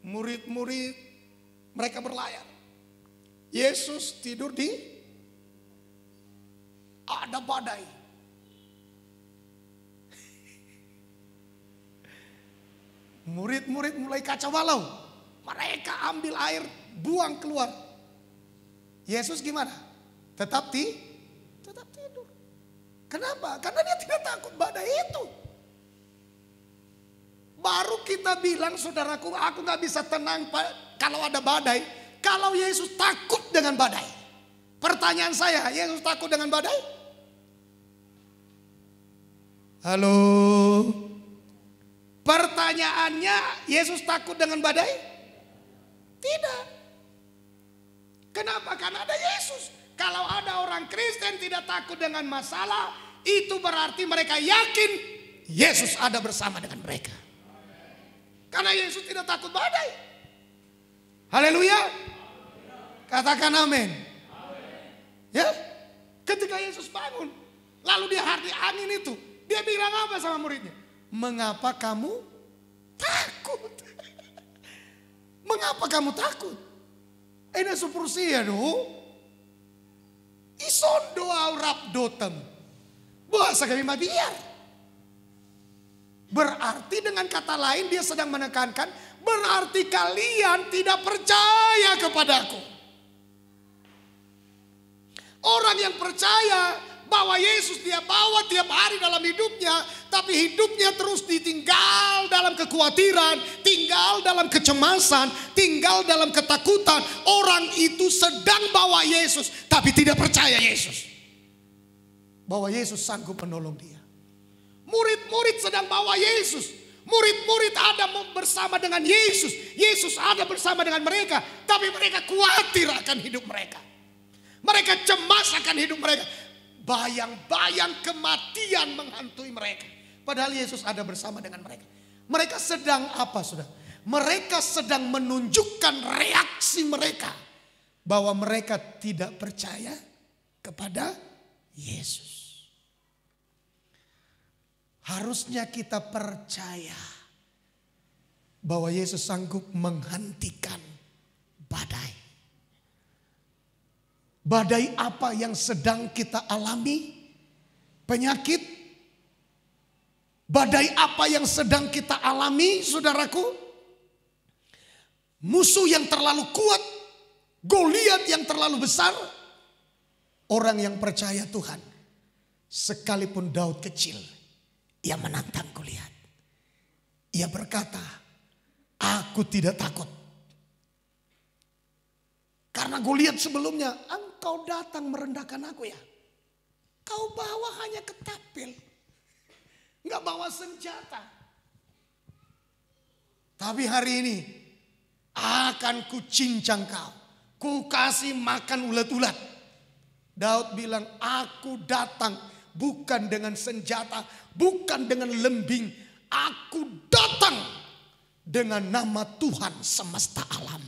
murid-murid, mereka berlayar. Yesus tidur di ada badai. Murid-murid mulai kacau balau. Mereka ambil air, buang keluar. Yesus gimana? Tetap tidur. Kenapa? Karena dia tidak takut badai itu. Baru kita bilang, saudaraku, aku gak bisa tenang kalau ada badai. Kalau Yesus takut dengan badai. Pertanyaan saya, Yesus takut dengan badai? Halo? Pertanyaannya, Yesus takut dengan badai? Tidak. Kenapa? Karena ada Yesus. Kalau ada orang Kristen tidak takut dengan masalah, itu berarti mereka yakin Yesus ada bersama dengan mereka. Karena Yesus tidak takut badai. Haleluya. Katakan amin. Ya. Ketika Yesus bangun, lalu dia hati angin itu, dia bilang apa sama muridnya? Mengapa kamu takut? Mengapa kamu takut? Ini supursia do. Isondo aurap dotem. Bahasa kami biar. Berarti dengan kata lain dia sedang menekankan, berarti kalian tidak percaya kepadaku. Orang yang percaya bahwa Yesus dia bawa tiap hari dalam hidupnya, tapi hidupnya terus ditinggal dalam kekhawatiran, tinggal dalam kecemasan, tinggal dalam ketakutan. Orang itu sedang bawa Yesus, tapi tidak percaya Yesus. Bahwa Yesus sanggup menolong dia. Murid-murid sedang bawa Yesus. Murid-murid ada bersama dengan Yesus. Yesus ada bersama dengan mereka. Tapi mereka khawatir akan hidup mereka. Mereka cemas akan hidup mereka. Bayang-bayang kematian menghantui mereka. Padahal Yesus ada bersama dengan mereka. Mereka sedang apa, saudara? Mereka sedang menunjukkan reaksi mereka. Bahwa mereka tidak percaya kepada Yesus. Harusnya kita percaya bahwa Yesus sanggup menghentikan badai. Badai apa yang sedang kita alami? Penyakit? Badai apa yang sedang kita alami, saudaraku? musuh yang terlalu kuat, Goliat yang terlalu besar, orang yang percaya Tuhan, sekalipun Daud kecil, ia menantang Goliat. Ia berkata, aku tidak takut. Karena Goliat sebelumnya, engkau datang merendahkan aku ya. Kau bawa hanya ketapel, nggak bawa senjata. Tapi hari ini akan kucincang kau, ku kasih makan ulat-ulat. Daud bilang, aku datang bukan dengan senjata, bukan dengan lembing. Aku datang dengan nama Tuhan semesta alam.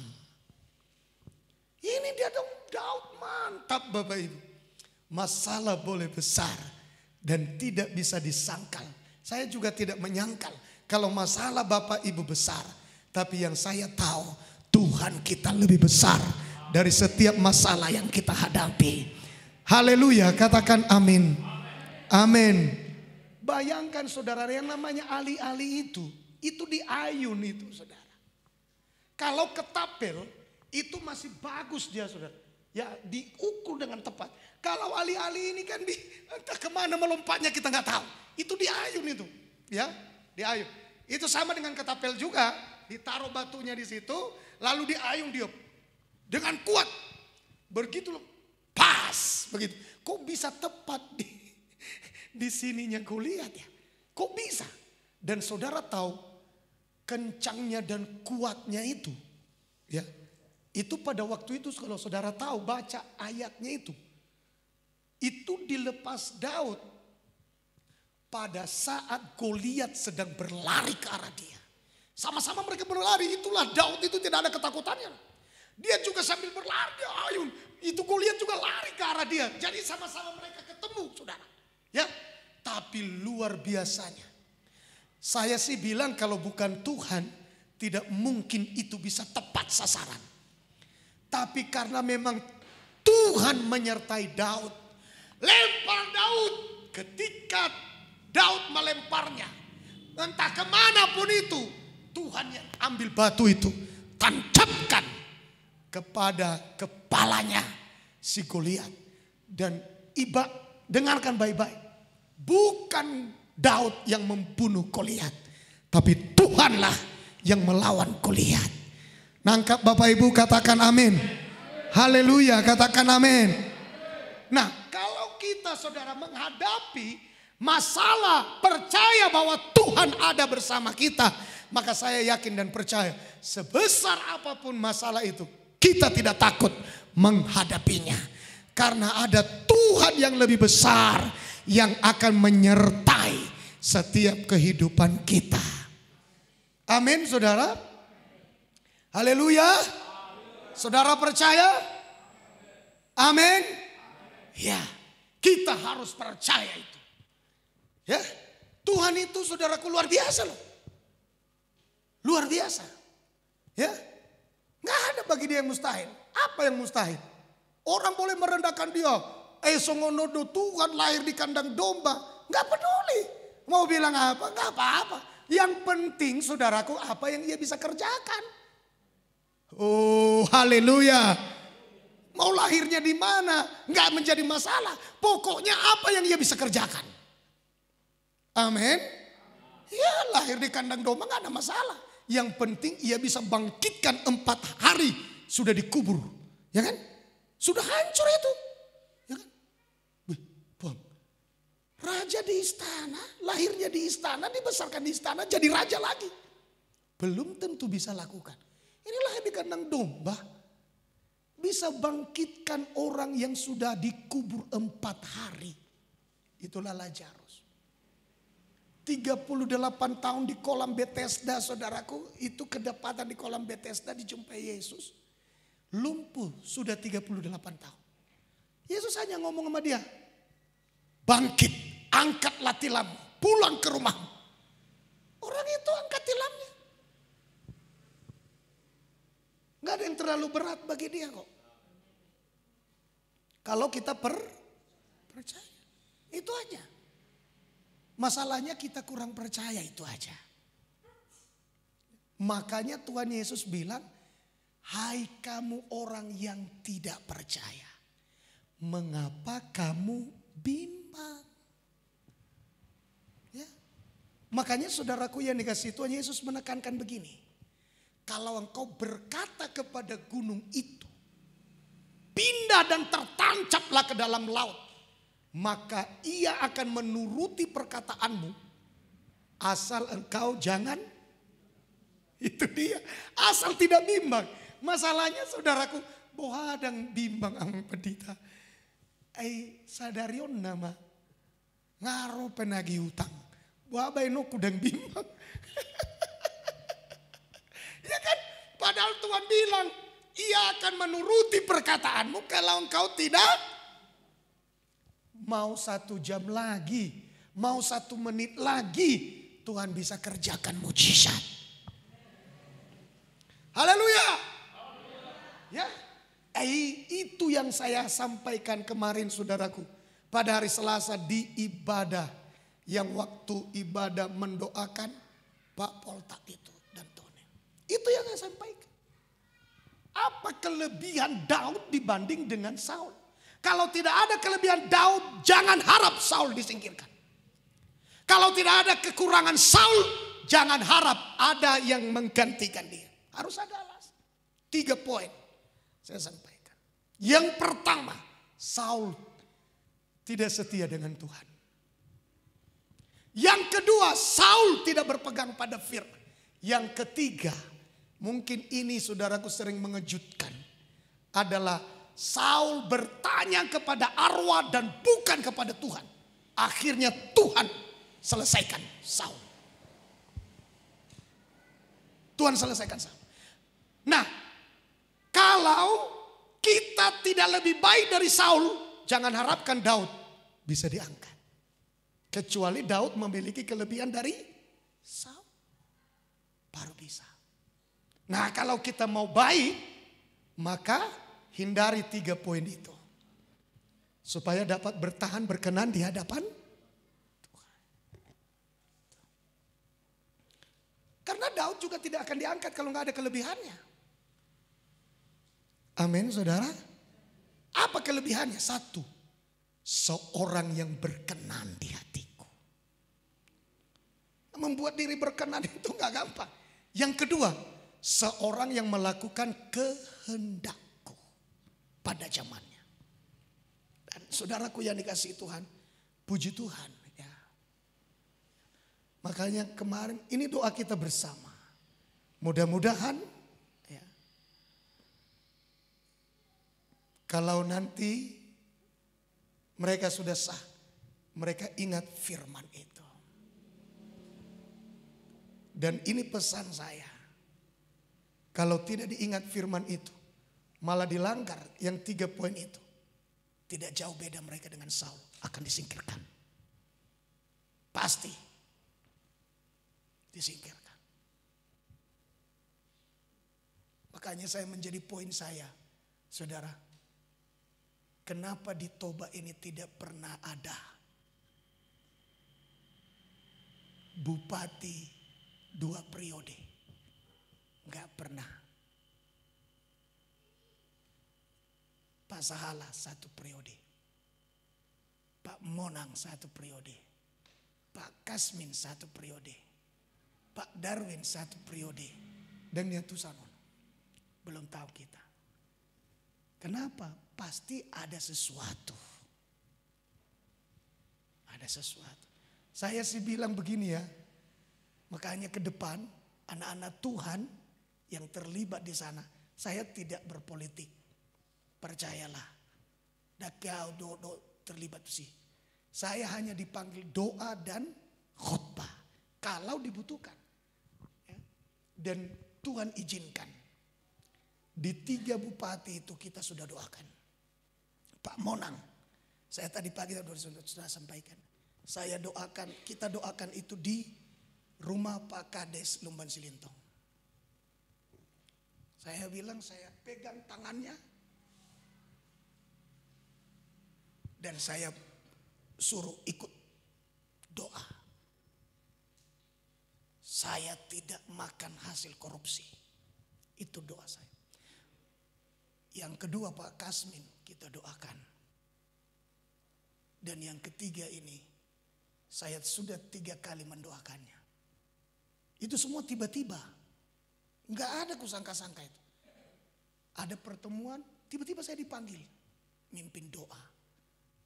Ini dia dong, Daud mantap Bapak Ibu. Masalah boleh besar dan tidak bisa disangkal. Saya juga tidak menyangkal kalau masalah Bapak Ibu besar. Tapi yang saya tahu, Tuhan kita lebih besar dari setiap masalah yang kita hadapi. Haleluya, katakan amin. Amin. Bayangkan saudara, yang namanya ali-ali itu diayun itu saudara. Kalau ketapel itu masih bagus dia saudara. Ya diukur dengan tepat. Kalau ali-ali ini kan entah kemana melompatnya kita nggak tahu. Itu diayun itu. Ya, diayun. Itu sama dengan ketapel juga. Ditaruh batunya di situ, lalu diayun dia dengan kuat. Begitu loh, pas begitu. Kok bisa tepat di sininya Goliat ya? Kok bisa? Dan saudara tahu kencangnya dan kuatnya itu, ya. Itu pada waktu itu kalau saudara tahu baca ayatnya itu dilepas Daud pada saat Goliat sedang berlari ke arah dia. Sama-sama mereka berlari, itulah Daud itu tidak ada ketakutannya. Dia juga sambil berlari, dia ayun. Itu Goliat juga lari ke arah dia. Jadi sama-sama mereka ketemu saudara. Ya, tapi luar biasanya. Saya sih bilang kalau bukan Tuhan, tidak mungkin itu bisa tepat sasaran. Tapi karena memang Tuhan menyertai Daud. Lempar Daud. Ketika Daud melemparnya, entah kemanapun itu, Tuhan yang ambil batu itu, tancapkan kepada kepalanya si Goliat. Dan dengarkan baik-baik. Bukan Daud yang membunuh Goliat, tapi Tuhanlah yang melawan Goliat. Nangkap Bapak Ibu, katakan amin. Haleluya, katakan amin. Nah, kalau kita saudara menghadapi masalah, percaya bahwa Tuhan ada bersama kita, maka saya yakin dan percaya sebesar apapun masalah itu, kita tidak takut menghadapinya. Karena ada Tuhan yang lebih besar yang akan menyertai setiap kehidupan kita. Amin saudara. Haleluya. Saudara percaya? Amin. Ya, kita harus percaya itu. Ya, Tuhan itu saudaraku luar biasa loh. Luar biasa. Ya. Nggak ada bagi dia yang mustahil. Apa yang mustahil? Orang boleh merendahkan dia. Songonodo Tuhan lahir di kandang domba. Nggak peduli. Mau bilang apa? Nggak apa-apa. Yang penting saudaraku apa yang ia bisa kerjakan. Oh haleluya. Mau lahirnya di mana? Nggak menjadi masalah. Pokoknya apa yang ia bisa kerjakan. Amin. Ya lahir di kandang domba nggak ada masalah. Yang penting ia bisa bangkitkan 4 hari sudah dikubur. Ya kan? Sudah hancur itu. Ya kan? Bang, raja di istana, lahirnya di istana, dibesarkan di istana, jadi raja lagi. Belum tentu bisa lakukan. Ini lahir di kandang domba. Bisa bangkitkan orang yang sudah dikubur 4 hari. Itulah Lazarus. 38 tahun di kolam Bethesda saudaraku. Itu kedapatan di kolam Bethesda dijumpai Yesus. Lumpuh sudah 38 tahun. Yesus hanya ngomong sama dia. Bangkit, angkatlah tilammu, pulang ke rumahmu. Orang itu angkat tilamnya. Gak ada yang terlalu berat bagi dia kok. Kalau kita percaya. Itu aja. Masalahnya kita kurang percaya, itu aja. Makanya Tuhan Yesus bilang, Hai kamu orang yang tidak percaya, mengapa kamu bimbang? Ya. Makanya saudaraku yang dikasihi Tuhan, Yesus menekankan begini. Kalau engkau berkata kepada gunung itu, pindah dan tertancaplah ke dalam laut, maka ia akan menuruti perkataanmu, asal engkau jangan. Itu dia, asal tidak bimbang. Masalahnya saudaraku, bohadang bimbang ang pendeta. Sadarion nama ngaro penagih utang. Buabay no kudang bimbang. Ya kan? Padahal Tuhan bilang, ia akan menuruti perkataanmu kalau engkau tidak. Mau 1 jam lagi, mau 1 menit lagi, Tuhan bisa kerjakan mujizat. Haleluya. Ya, itu yang saya sampaikan kemarin saudaraku. Pada hari Selasa di ibadah, yang waktu ibadah mendoakan Pak Poltak itu dan Tony. Itu yang saya sampaikan. Apa kelebihan Daud dibanding dengan Saul? Kalau tidak ada kelebihan Daud, jangan harap Saul disingkirkan. Kalau tidak ada kekurangan Saul, jangan harap ada yang menggantikan dia. Harus ada alasan. 3 poin saya sampaikan. Yang pertama, Saul tidak setia dengan Tuhan. Yang kedua, Saul tidak berpegang pada firman. Yang ketiga, mungkin ini saudaraku sering mengejutkan, adalah Saul bertanya kepada arwah dan bukan kepada Tuhan. Akhirnya Tuhan selesaikan Saul. Tuhan selesaikan Saul. Nah, kalau kita tidak lebih baik dari Saul, jangan harapkan Daud bisa diangkat. Kecuali Daud memiliki kelebihan dari Saul, baru bisa. Nah, kalau kita mau baik, maka hindari 3 poin itu. Supaya dapat bertahan berkenan di hadapan Tuhan. Karena Daud juga tidak akan diangkat kalau nggak ada kelebihannya. Amin, saudara. Apa kelebihannya? 1, seorang yang berkenan di hatiku. Membuat diri berkenan itu nggak gampang. Yang kedua, seorang yang melakukan kehendakku pada zamannya. Dan saudaraku yang dikasihi Tuhan, puji Tuhan. Ya. Makanya kemarin ini doa kita bersama. Mudah-mudahan ya, kalau nanti mereka sudah sah, mereka ingat firman itu. Dan ini pesan saya. Kalau tidak diingat firman itu, malah dilanggar yang 3 poin itu, tidak jauh beda mereka dengan Saul, akan disingkirkan. Pasti disingkirkan. Makanya saya menjadi poin saya, saudara. Kenapa di Toba ini tidak pernah ada bupati 2 periode? Enggak pernah. Pak Sahala 1 periode. Pak Monang 1 periode. Pak Kasmin 1 periode. Pak Darwin 1 periode. Dan Yatusanon. Belum tahu kita. Kenapa? Pasti ada sesuatu. Ada sesuatu. Saya sih bilang begini ya. Makanya ke depan anak-anak Tuhan yang terlibat di sana, saya tidak berpolitik. Percayalah. Dakau do terlibat sih. Saya hanya dipanggil doa dan khotbah kalau dibutuhkan. Ya. Dan Tuhan izinkan. Di 3 bupati itu kita sudah doakan. Pak Monang, saya tadi pagi sudah sampaikan. Saya doakan, kita doakan itu di rumah Pak Kades Lumban Silintong. Saya bilang saya pegang tangannya. Dan saya suruh ikut doa. Saya tidak makan hasil korupsi. Itu doa saya. Yang kedua Pak Kasmin kita doakan. Dan yang ketiga ini saya sudah 3 kali mendoakannya. Itu semua tiba-tiba. Enggak ada kusangka-sangka itu. Ada pertemuan, tiba-tiba saya dipanggil. Mimpin doa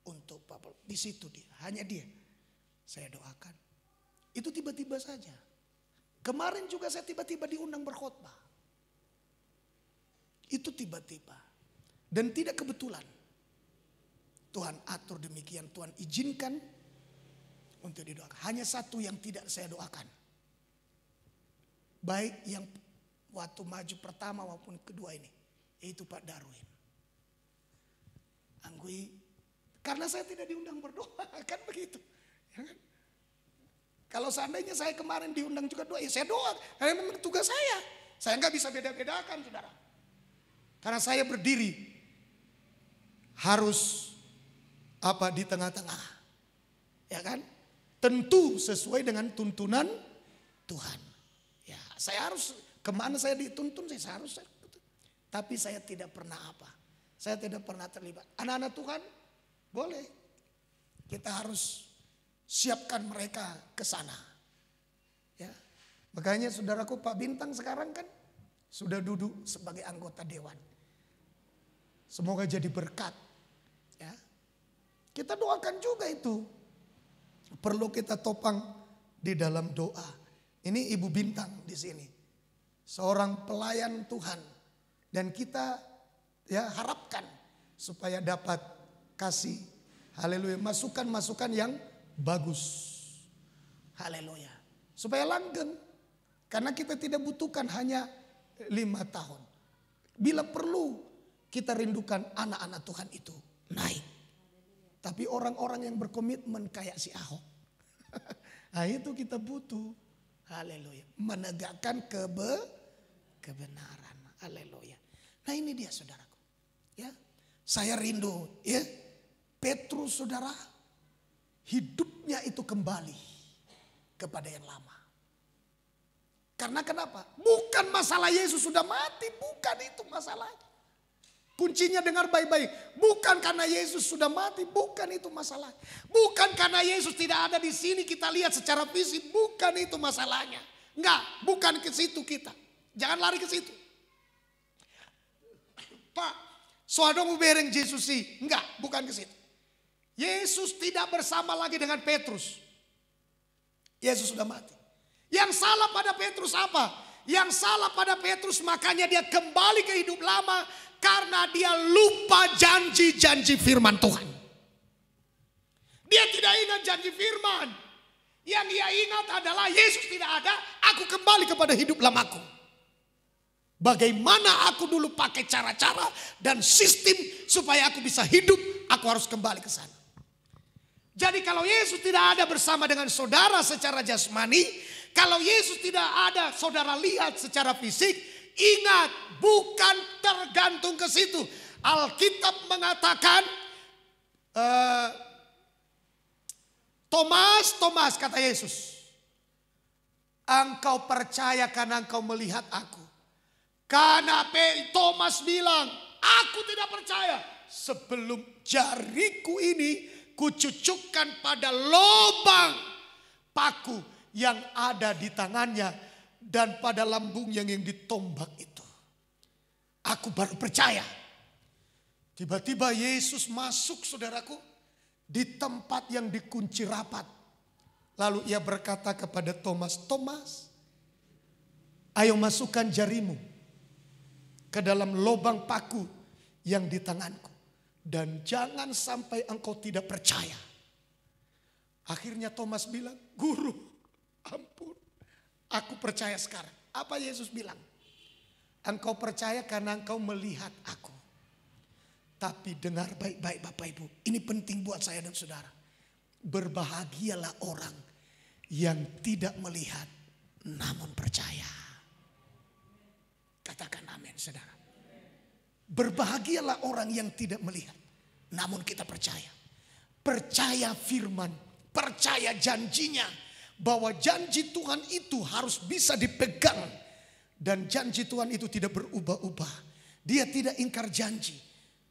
untuk Pak Paul. Di situ dia, hanya dia. Saya doakan. Itu tiba-tiba saja. Kemarin juga saya tiba-tiba diundang berkhotbah. Itu tiba-tiba. Dan tidak kebetulan. Tuhan atur demikian, Tuhan izinkan untuk didoakan. Hanya satu yang tidak saya doakan. Baik yang waktu maju pertama maupun kedua ini. Yaitu Pak Darwin. Anggui, karena saya tidak diundang berdoa, kan begitu. Ya kan? Kalau seandainya saya kemarin diundang juga doa, ya saya doa. Karena memang tugas saya. Saya nggak bisa beda-bedakan, saudara. Karena saya berdiri harus di tengah-tengah. Ya kan? Tentu sesuai dengan tuntunan Tuhan. Ya, saya harus kemana saya dituntun, saya harus. Tapi saya tidak pernah saya tidak pernah terlibat. Anak-anak Tuhan boleh. Kita harus siapkan mereka ke sana. Ya. Makanya saudaraku Pak Bintang sekarang kan sudah duduk sebagai anggota dewan. Semoga jadi berkat. Ya. Kita doakan juga itu. Perlu kita topang di dalam doa. Ini Ibu Bintang di sini. Seorang pelayan Tuhan. Dan kita harapkan supaya dapat kasih haleluya masukan-masukan yang bagus. Haleluya. Supaya langgeng. Karena kita tidak butuhkan hanya 5 tahun. Bila perlu kita rindukan anak-anak Tuhan itu naik. Tapi orang-orang yang berkomitmen kayak si Ahok. Nah itu kita butuh. Haleluya. Menegakkan kebenaran. Haleluya. Nah ini dia saudaraku. Ya, saya rindu ya. Petrus saudara hidupnya itu kembali kepada yang lama. Karena kenapa? Bukan masalah Yesus sudah mati, bukan itu masalahnya. Kuncinya dengar baik-baik. Bukan karena Yesus sudah mati, bukan itu masalah. Bukan karena Yesus tidak ada di sini kita lihat secara fisik, bukan itu masalahnya. Enggak, bukan ke situ kita. Jangan lari ke situ. Pak, soadong bereng Yesus sih. Enggak, bukan ke situ. Yesus tidak bersama lagi dengan Petrus. Yesus sudah mati. Yang salah pada Petrus apa? Yang salah pada Petrus makanya dia kembali ke hidup lama. Karena dia lupa janji-janji firman Tuhan. Dia tidak ingat janji firman. Yang dia ingat adalah Yesus tidak ada. Aku kembali kepada hidup lamaku. Bagaimana aku dulu pakai cara-cara dan sistem supaya aku bisa hidup. Aku harus kembali ke sana. Jadi kalau Yesus tidak ada bersama dengan saudara secara jasmani. Kalau Yesus tidak ada saudara lihat secara fisik. Ingat, bukan tergantung ke situ. Alkitab mengatakan, Thomas kata Yesus, engkau percaya karena engkau melihat aku. Karena Thomas bilang, aku tidak percaya sebelum jariku ini kucucukkan pada lubang paku yang ada di tangannya. Dan pada lambungnya yang ditombak itu. Aku baru percaya. Tiba-tiba Yesus masuk saudaraku. Di tempat yang dikunci rapat. Lalu ia berkata kepada Thomas. Thomas, ayo masukkan jarimu ke dalam lubang paku yang di tanganku. Dan jangan sampai engkau tidak percaya. Akhirnya Thomas bilang, Guru, ampun. Aku percaya sekarang. Apa Yesus bilang? Engkau percaya karena engkau melihat aku. Tapi dengar baik-baik Bapak Ibu. Ini penting buat saya dan saudara. Berbahagialah orang yang tidak melihat namun percaya. Katakan amin saudara. Berbahagialah orang yang tidak melihat namun kita percaya. Percaya firman. Percaya janjinya. Bahwa janji Tuhan itu harus bisa dipegang. Dan janji Tuhan itu tidak berubah-ubah. Dia tidak ingkar janji.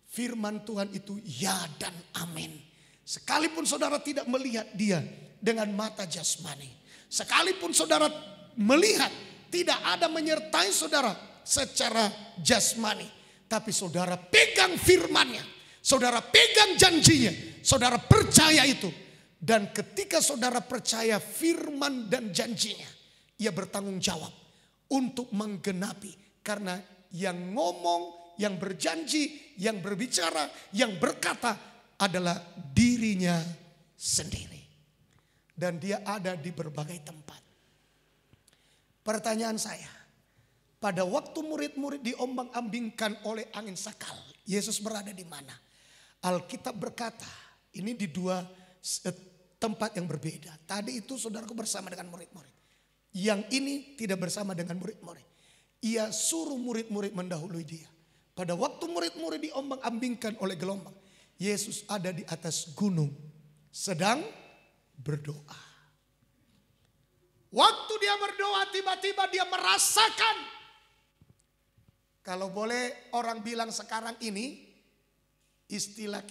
Firman Tuhan itu ya dan amin. Sekalipun saudara tidak melihat dia dengan mata jasmani. Sekalipun saudara melihat tidak ada menyertai saudara secara jasmani. Tapi saudara pegang firmannya. Saudara pegang janjinya. Saudara percaya itu. Dan ketika saudara percaya firman dan janjinya. Ia bertanggung jawab untuk menggenapi. Karena yang ngomong, yang berjanji, yang berbicara, yang berkata adalah dirinya sendiri. Dan dia ada di berbagai tempat. Pertanyaan saya, pada waktu murid-murid diombang-ambingkan oleh angin sakal, Yesus berada di mana? Alkitab berkata, ini di dua tempat yang berbeda. Tadi itu saudaraku bersama dengan murid-murid. Yang ini tidak bersama dengan murid-murid. Ia suruh murid-murid mendahului dia. Pada waktu murid-murid diombang-ambingkan oleh gelombang, Yesus ada di atas gunung sedang berdoa. Waktu dia berdoa tiba-tiba dia merasakan. Kalau boleh orang bilang sekarang ini, istilah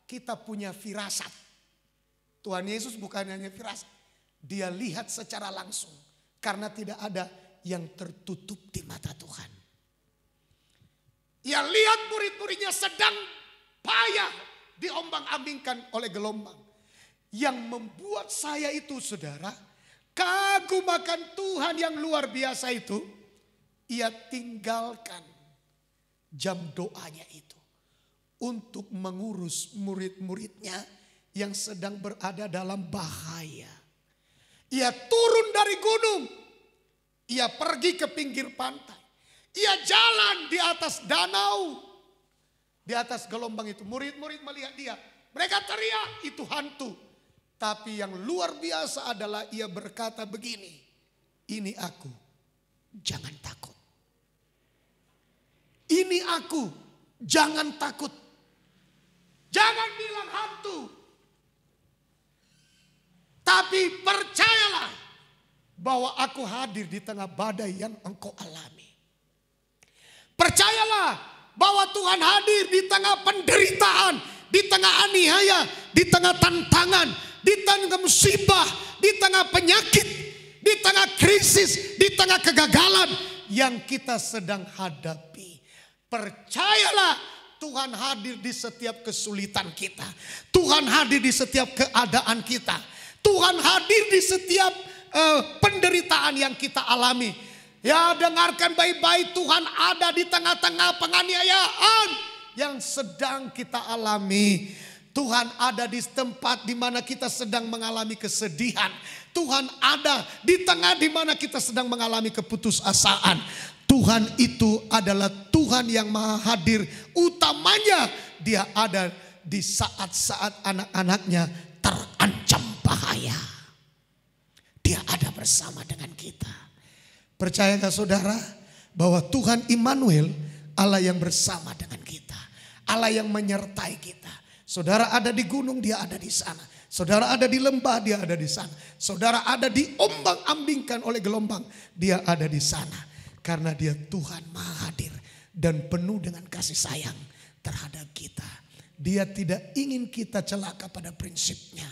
kita punya firasat. Tuhan Yesus bukan hanya firasat. Dia lihat secara langsung. Karena tidak ada yang tertutup di mata Tuhan. Ia lihat murid-muridnya sedang payah diombang-ambingkan oleh gelombang. Yang membuat saya itu saudara, kagum akan Tuhan yang luar biasa itu. Ia tinggalkan jam doanya itu. Untuk mengurus murid-muridnya yang sedang berada dalam bahaya. Ia turun dari gunung. Ia pergi ke pinggir pantai. Ia jalan di atas danau. Di atas gelombang itu. Murid-murid melihat dia. Mereka teriak, itu hantu. Tapi yang luar biasa adalah ia berkata begini. Ini aku, jangan takut. Ini aku, jangan takut. Jangan bilang hantu. Tapi percayalah bahwa aku hadir di tengah badai yang engkau alami. Percayalah bahwa Tuhan hadir di tengah penderitaan, di tengah aniaya, di tengah tantangan, di tengah musibah, di tengah penyakit, di tengah krisis, di tengah kegagalan yang kita sedang hadapi. Percayalah Tuhan hadir di setiap kesulitan kita. Tuhan hadir di setiap keadaan kita. Tuhan hadir di setiap penderitaan yang kita alami. Ya, dengarkan baik-baik, Tuhan ada di tengah-tengah penganiayaan yang sedang kita alami. Tuhan ada di tempat di mana kita sedang mengalami kesedihan. Tuhan ada di tengah di mana kita sedang mengalami keputusasaan. Tuhan itu adalah Tuhan yang maha hadir. Utamanya dia ada di saat-saat anak-anaknya terancam bahaya. Dia ada bersama dengan kita. Percayakah saudara bahwa Tuhan Immanuel, Allah yang bersama dengan kita. Allah yang menyertai kita. Saudara ada di gunung, dia ada di sana. Saudara ada di lembah, dia ada di sana. Saudara ada diombang-ambingkan oleh gelombang, dia ada di sana. Karena dia Tuhan maha hadir dan penuh dengan kasih sayang terhadap kita. Dia tidak ingin kita celaka pada prinsipnya.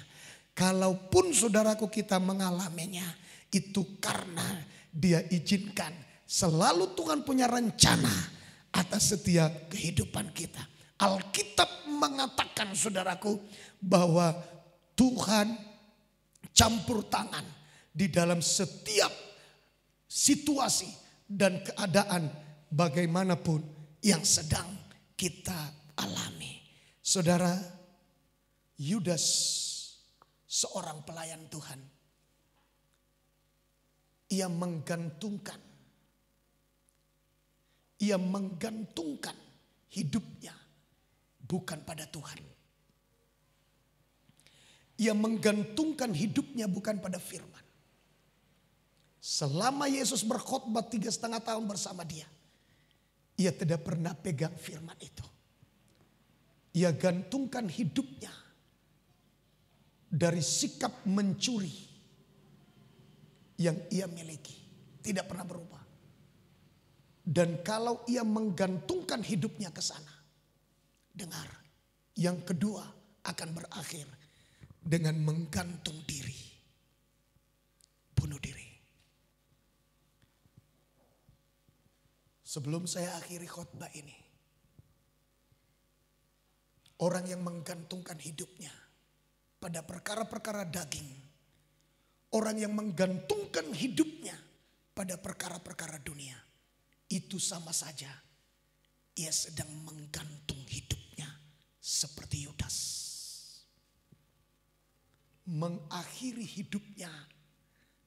Kalaupun saudaraku kita mengalaminya, itu karena dia izinkan. Selalu Tuhan punya rencana atas setiap kehidupan kita. Alkitab mengatakan saudaraku bahwa Tuhan campur tangan di dalam setiap situasi dan keadaan bagaimanapun yang sedang kita alami. Saudara, Yudas seorang pelayan Tuhan. Ia menggantungkan hidupnya bukan pada Tuhan. Ia menggantungkan hidupnya bukan pada firman. Selama Yesus berkhotbah 3,5 tahun bersama dia, ia tidak pernah pegang firman itu. Ia gantungkan hidupnya dari sikap mencuri yang ia miliki. Tidak pernah berubah. Dan kalau ia menggantungkan hidupnya ke sana. Dengar, yang kedua akan berakhir dengan menggantung diri. Bunuh diri. Sebelum saya akhiri khotbah ini. Orang yang menggantungkan hidupnya pada perkara-perkara daging. Orang yang menggantungkan hidupnya pada perkara-perkara dunia. Itu sama saja. Ia sedang menggantung hidupnya seperti Yudas. Mengakhiri hidupnya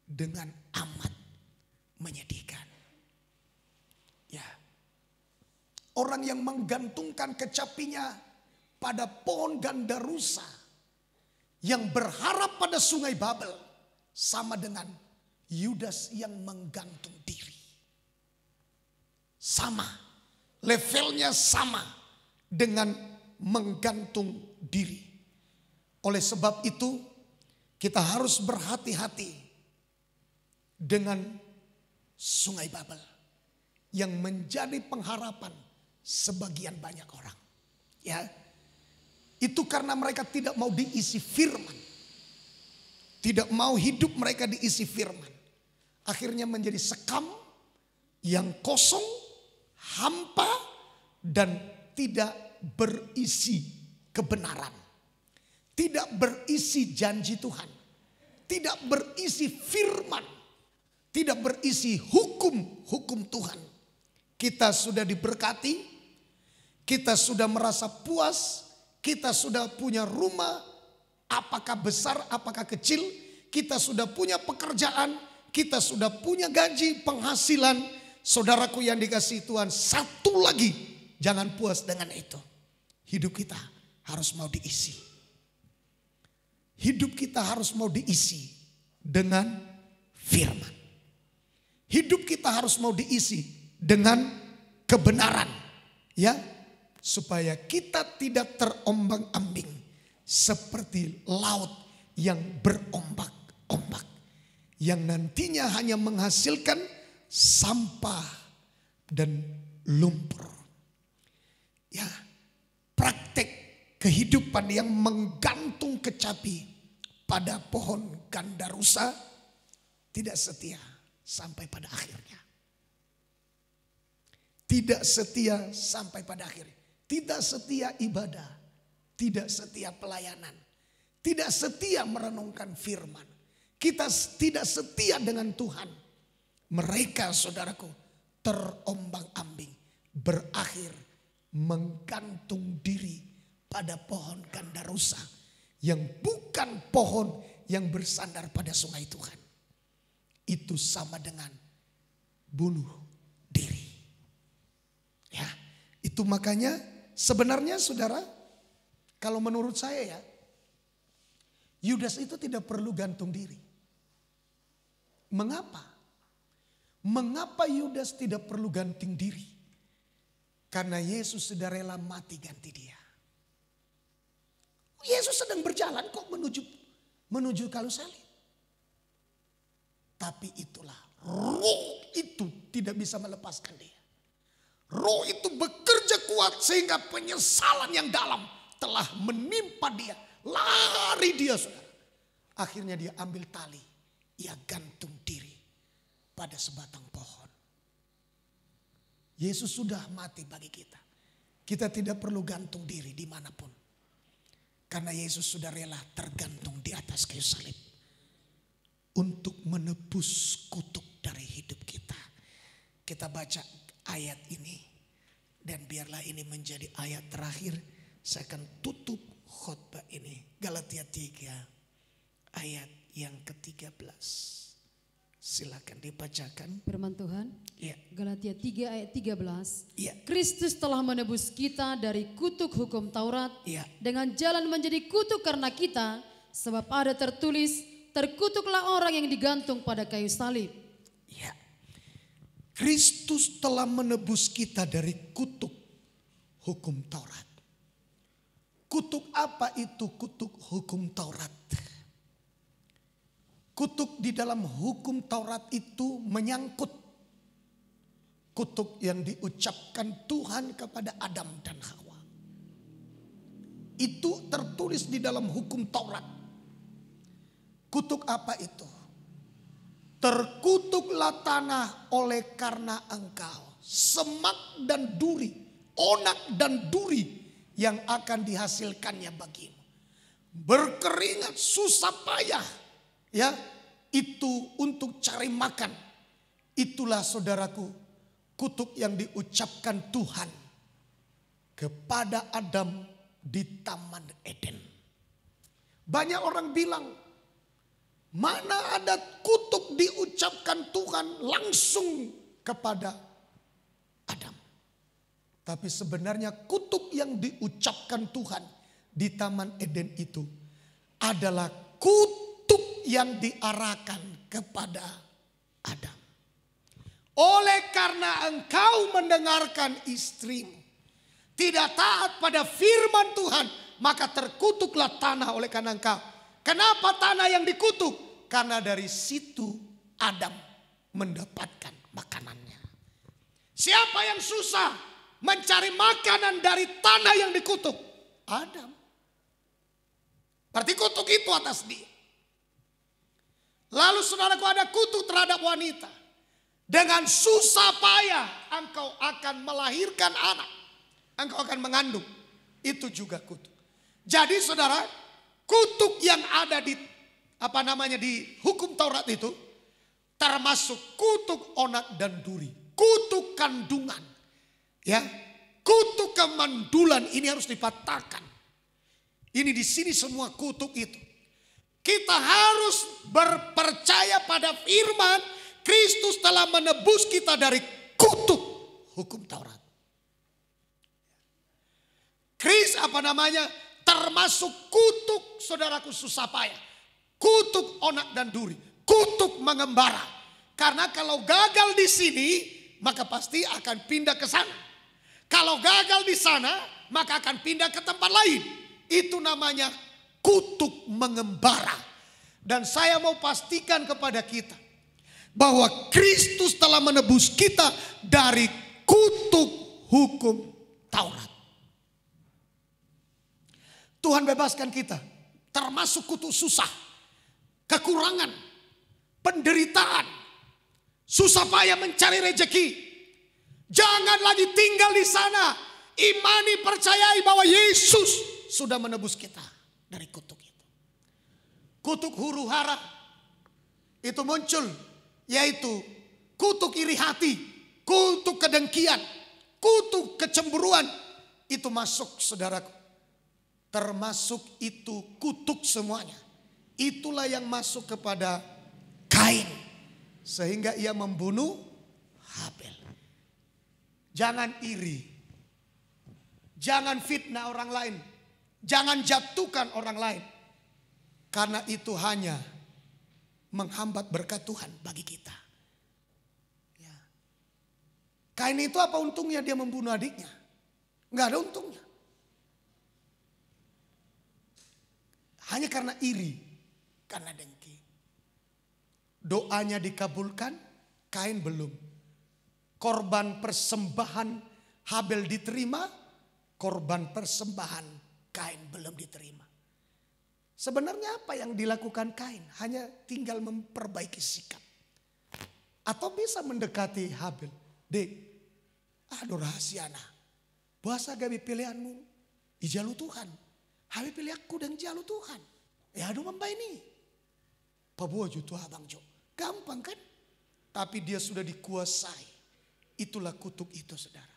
dengan amat menyedihkan. Ya. Orang yang menggantungkan kecapinya pada pohon gandarusa yang berharap pada sungai Babel sama dengan Yudas yang menggantung diri. Sama, levelnya sama dengan menggantung diri. Oleh sebab itu kita harus berhati-hati dengan sungai Babel yang menjadi pengharapan sebagian banyak orang. Ya. Itu karena mereka tidak mau diisi firman. Tidak mau hidup mereka diisi firman. Akhirnya menjadi sekam yang kosong, hampa, dan tidak berisi kebenaran. Tidak berisi janji Tuhan. Tidak berisi firman. Tidak berisi hukum Tuhan. Kita sudah diberkati. Kita sudah merasa puas. Kita sudah punya rumah, apakah besar, apakah kecil. Kita sudah punya pekerjaan, kita sudah punya gaji, penghasilan. Saudaraku yang dikasihi Tuhan, satu lagi, jangan puas dengan itu. Hidup kita harus mau diisi. Hidup kita harus mau diisi dengan firman. Hidup kita harus mau diisi dengan kebenaran. Ya. Supaya kita tidak terombang-ambing seperti laut yang berombak-ombak. Yang nantinya hanya menghasilkan sampah dan lumpur. Ya, praktek kehidupan yang menggantung kecapi pada pohon gandarusa tidak setia sampai pada akhirnya. Tidak setia sampai pada akhirnya. Tidak setia ibadah, tidak setia pelayanan, tidak setia merenungkan firman. Kita tidak setia dengan Tuhan. Mereka saudaraku terombang-ambing, berakhir menggantung diri pada pohon gandarusa yang bukan pohon yang bersandar pada sungai Tuhan. Itu sama dengan bunuh diri. Ya, itu makanya sebenarnya saudara, kalau menurut saya ya, Yudas itu tidak perlu gantung diri. Mengapa? Mengapa Yudas tidak perlu gantung diri? Karena Yesus sudah rela mati ganti dia. Yesus sedang berjalan kok menuju kayu salib. Tapi itulah, roh itu tidak bisa melepaskan dia. Roh itu bekerja kuat sehingga penyesalan yang dalam telah menimpa dia. Lari dia saudara. Akhirnya dia ambil tali. Ia gantung diri pada sebatang pohon. Yesus sudah mati bagi kita. Kita tidak perlu gantung diri dimanapun. Karena Yesus sudah rela tergantung di atas kayu salib. Untuk menebus kutuk dari hidup kita. Kita baca ayat ini. Dan biarlah ini menjadi ayat terakhir. Saya akan tutup khotbah ini. Galatia 3 ayat yang ke-13. Silakan dibacakan. Firman Tuhan. Ya. Galatia 3 ayat 13. Ya. Kristus telah menebus kita dari kutuk hukum Taurat. Ya. Dengan jalan menjadi kutuk karena kita. Sebab ada tertulis, terkutuklah orang yang digantung pada kayu salib. Ya. Kristus telah menebus kita dari kutuk hukum Taurat. Kutuk apa itu kutuk hukum Taurat? Kutuk di dalam hukum Taurat itu menyangkut kutuk yang diucapkan Tuhan kepada Adam dan Hawa. Itu tertulis di dalam hukum Taurat. Kutuk apa itu? Terkutuklah tanah oleh karena engkau, semak dan duri, onak dan duri yang akan dihasilkannya bagimu. Berkeringat, susah payah, ya, itu untuk cari makan. Itulah saudaraku, kutuk yang diucapkan Tuhan kepada Adam di Taman Eden. Banyak orang bilang, mana ada kutuk diucapkan Tuhan langsung kepada Adam. Tapi sebenarnya kutuk yang diucapkan Tuhan di Taman Eden itu adalah kutuk yang diarahkan kepada Adam. Oleh karena engkau mendengarkan istrimu, tidak taat pada firman Tuhan, maka terkutuklah tanah oleh karena engkau. Kenapa tanah yang dikutuk? Karena dari situ Adam mendapatkan makanannya. Siapa yang susah mencari makanan dari tanah yang dikutuk? Adam. Berarti kutuk itu atas dia. Lalu saudaraku, ada kutuk terhadap wanita. Dengan susah payah engkau akan melahirkan anak. Engkau akan mengandung. Itu juga kutuk. Jadi saudara, kutuk yang ada di di hukum Taurat itu termasuk kutuk onak dan duri, kutuk kandungan, ya, kutuk kemandulan ini harus dipatahkan. Ini di sini semua kutuk itu. Kita harus berpercaya pada firman. Kristus telah menebus kita dari kutuk hukum Taurat. Termasuk kutuk saudaraku susah payah. Kutuk onak dan duri. Kutuk mengembara. Karena kalau gagal di sini, maka pasti akan pindah ke sana. Kalau gagal di sana, maka akan pindah ke tempat lain. Itu namanya kutuk mengembara. Dan saya mau pastikan kepada kita bahwa Kristus telah menebus kita dari kutuk hukum Taurat. Tuhan bebaskan kita, termasuk kutuk susah, kekurangan, penderitaan, susah payah mencari rejeki. Jangan lagi tinggal di sana. Imani, percayai bahwa Yesus sudah menebus kita dari kutuk itu. Kutuk huru hara itu muncul, yaitu kutuk iri hati, kutuk kedengkian, kutuk kecemburuan. Itu masuk saudaraku. Termasuk itu kutuk semuanya. Itulah yang masuk kepada Kain. Sehingga ia membunuh Habel. Jangan iri. Jangan fitnah orang lain. Jangan jatuhkan orang lain. Karena itu hanya menghambat berkat Tuhan bagi kita. Ya. Kain itu apa untungnya dia membunuh adiknya? Enggak ada untungnya. Hanya karena iri, karena dengki. Doanya dikabulkan, Kain belum. Korban persembahan Habel diterima, korban persembahan Kain belum diterima. Sebenarnya apa yang dilakukan Kain? Hanya tinggal memperbaiki sikap. Atau bisa mendekati Habel. Dek, aduh rahasia nah. Bahasa gabi pilihanmu, ijalu Tuhan. Habis pilih aku dan jalu Tuhan. Ya aduh membai ini. Pabuah jutu abang jo. Gampang kan? Tapi dia sudah dikuasai. Itulah kutuk itu saudara.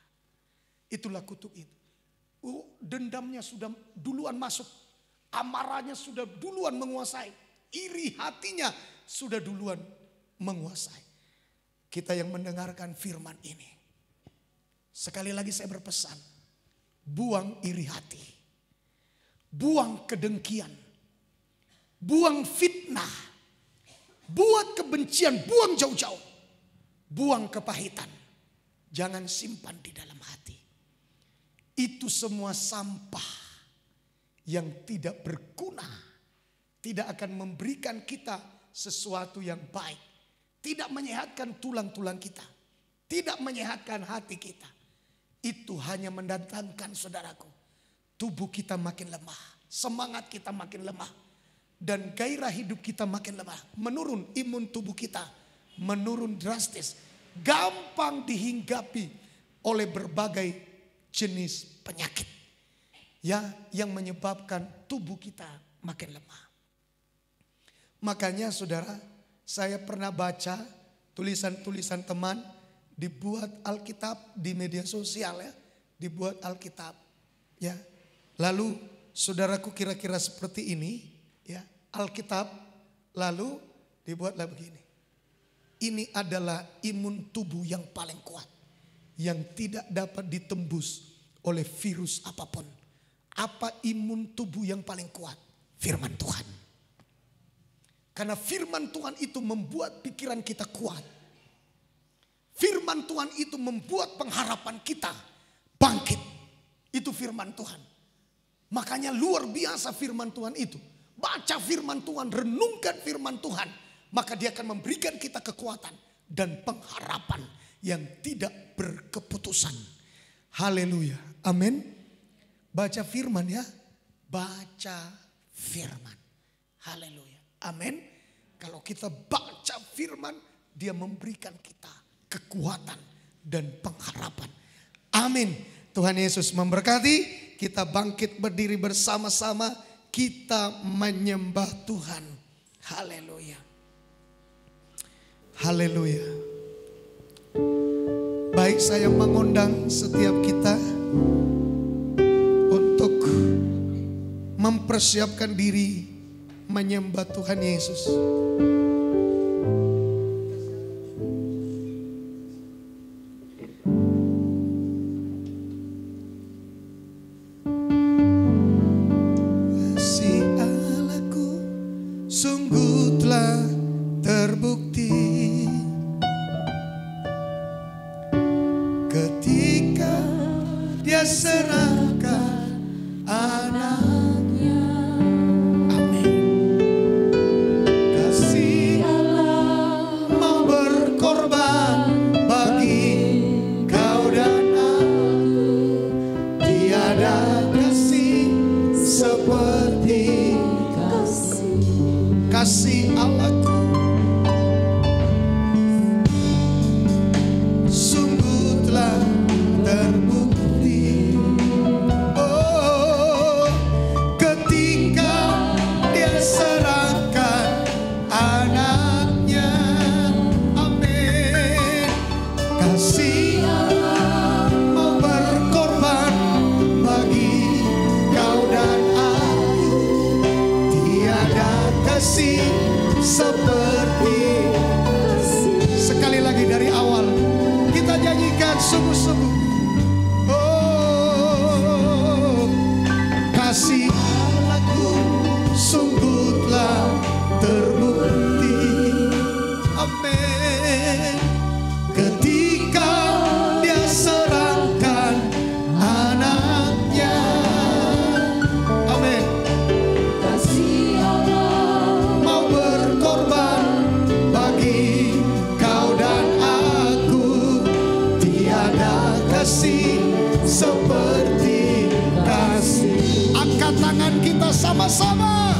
Itulah kutuk itu. Dendamnya sudah duluan masuk. Amarahnya sudah duluan menguasai. Iri hatinya sudah duluan menguasai. Kita yang mendengarkan firman ini. Sekali lagi saya berpesan. Buang iri hati. Buang kedengkian, buang fitnah, buat kebencian, buang jauh-jauh, buang kepahitan. Jangan simpan di dalam hati. Itu semua sampah yang tidak berguna, tidak akan memberikan kita sesuatu yang baik, tidak menyehatkan tulang-tulang kita. tidak menyehatkan hati kita. Itu hanya mendatangkan, saudaraku, tubuh kita makin lemah, semangat kita makin lemah, dan gairah hidup kita makin lemah. Menurun imun tubuh kita, menurun drastis, gampang dihinggapi oleh berbagai jenis penyakit ya, yang menyebabkan tubuh kita makin lemah. Makanya saudara, saya pernah baca tulisan-tulisan teman, dibuat Alkitab di media sosial ya, dibuat Alkitab ya. Lalu saudaraku kira-kira seperti ini ya, Alkitab lalu dibuatlah begini. Ini adalah imun tubuh yang paling kuat, yang tidak dapat ditembus oleh virus apapun. Apa imun tubuh yang paling kuat? Firman Tuhan. Karena firman Tuhan itu membuat pikiran kita kuat. Firman Tuhan itu membuat pengharapan kita bangkit. Itu firman Tuhan. Makanya luar biasa firman Tuhan itu. Baca firman Tuhan, renungkan firman Tuhan. Maka dia akan memberikan kita kekuatan dan pengharapan yang tidak berkeputusan. Haleluya. Amin. Baca firman ya. Baca firman. Haleluya. Amin. Kalau kita baca firman, dia memberikan kita kekuatan dan pengharapan. Amin. Tuhan Yesus memberkati. Kita bangkit berdiri bersama-sama. Kita menyembah Tuhan. Haleluya. Haleluya. Baik, saya mengundang setiap kita untuk mempersiapkan diri menyembah Tuhan Yesus. Kasih Allahku sungguh telah terbukti ketika Dia serahkan anaknya. Amin. Kasih Allah mau berkorban bagi kau dan aku. Tiada kasih seperti kasih Allahku. Sungguh telah terbukti. Oh, ketika Dia serahkan anaknya. Amin. Kasih Allah mau berkorban bagi kau dan aku. Tiada kasih seperti. Sekali lagi dari awal kita nyanyikan sungguh-sungguh. Oh, kasih Allahku sungguh telah terbukti. Amin. Ketika Dia serahkan anaknya. Amin. Kasih Allah mau berkorban bagi kau dan aku. Tiada kasih seperti kasih. Angkat tangan kita sama-sama.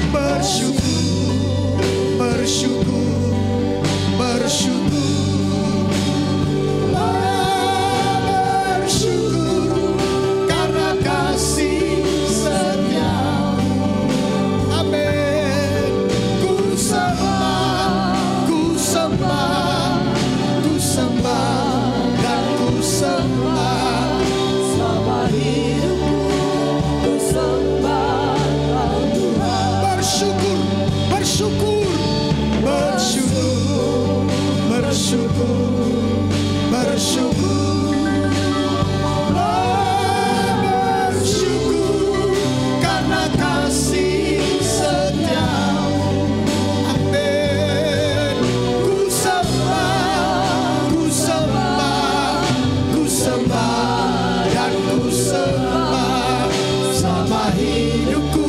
Bersyukur, bersyukur, bersyukur. Bersyukur karena kasih setiamu. Amin. Ku sembah, ku sembah, ku sembah dan ku sembah. Selama hidupku ku sembah Tuhan. Bersyukur, bersyukur, bersyukur, bersyukur, bersyukur. Bersyukur karena kasih setiamu. Amin. Ku sembah, ku sembah, ku sembah dan ku sembah. Selama hidupku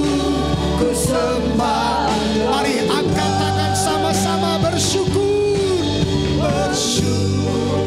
ku sembah. Mari angkat tangan sama-sama bersyukur. Bersyukur,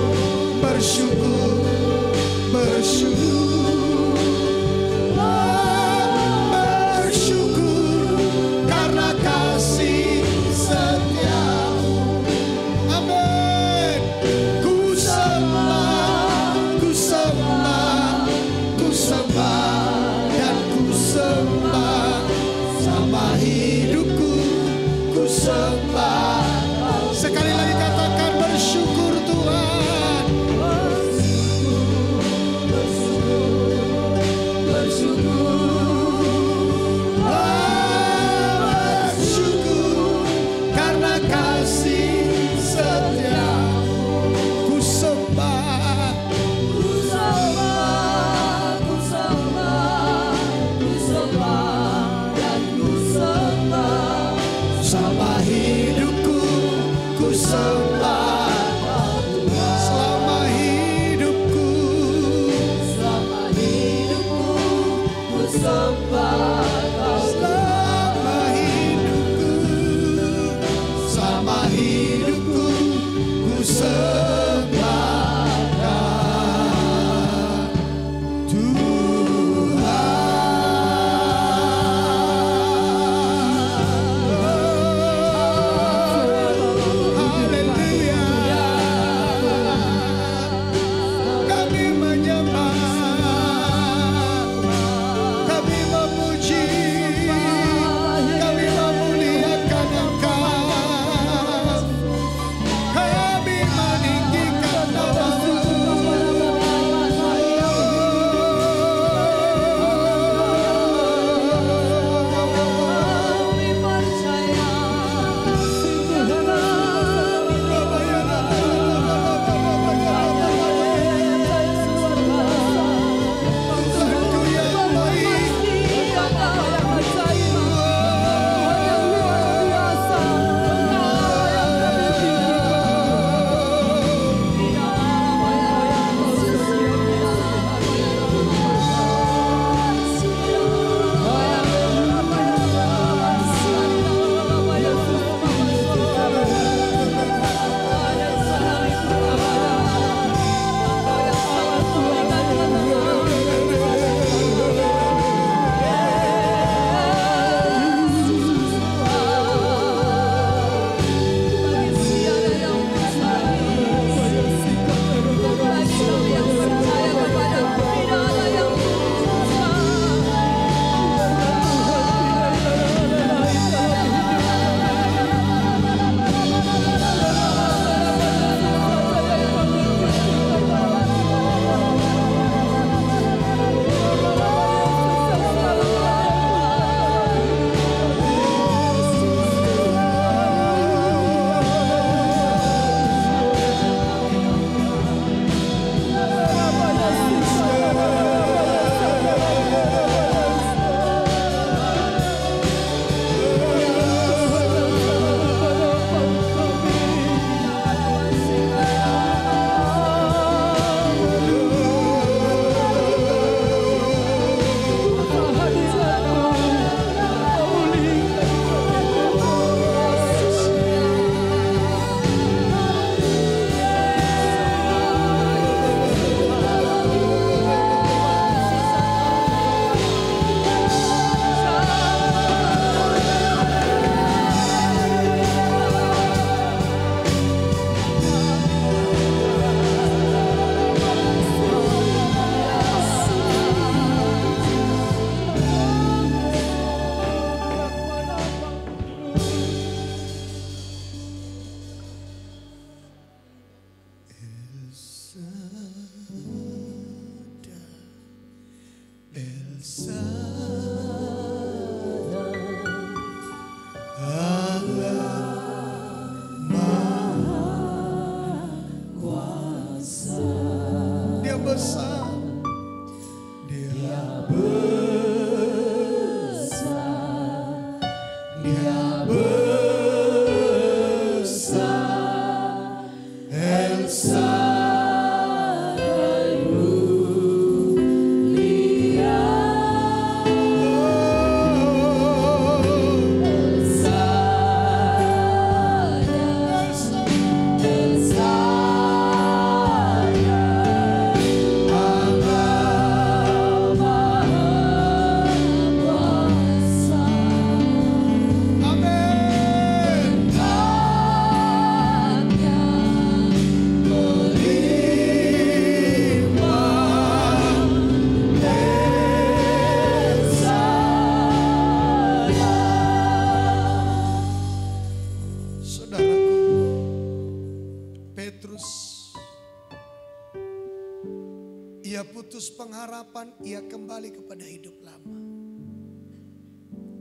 pengharapan, ia kembali kepada hidup lama.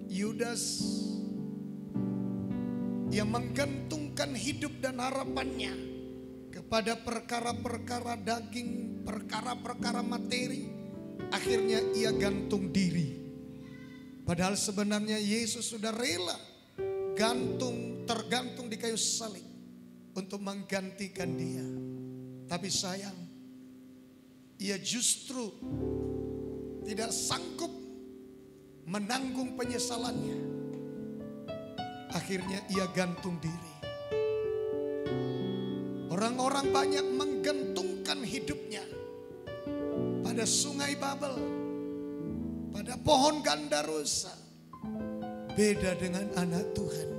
Yudas yang menggantungkan hidup dan harapannya kepada perkara-perkara daging, perkara-perkara materi, akhirnya ia gantung diri. Padahal sebenarnya Yesus sudah rela tergantung di kayu salib untuk menggantikan dia. Tapi sayang, ia justru tidak sanggup menanggung penyesalannya. Akhirnya ia gantung diri. Orang-orang banyak menggantungkan hidupnya pada sungai Babel, pada pohon gandarusa. Beda dengan anak Tuhan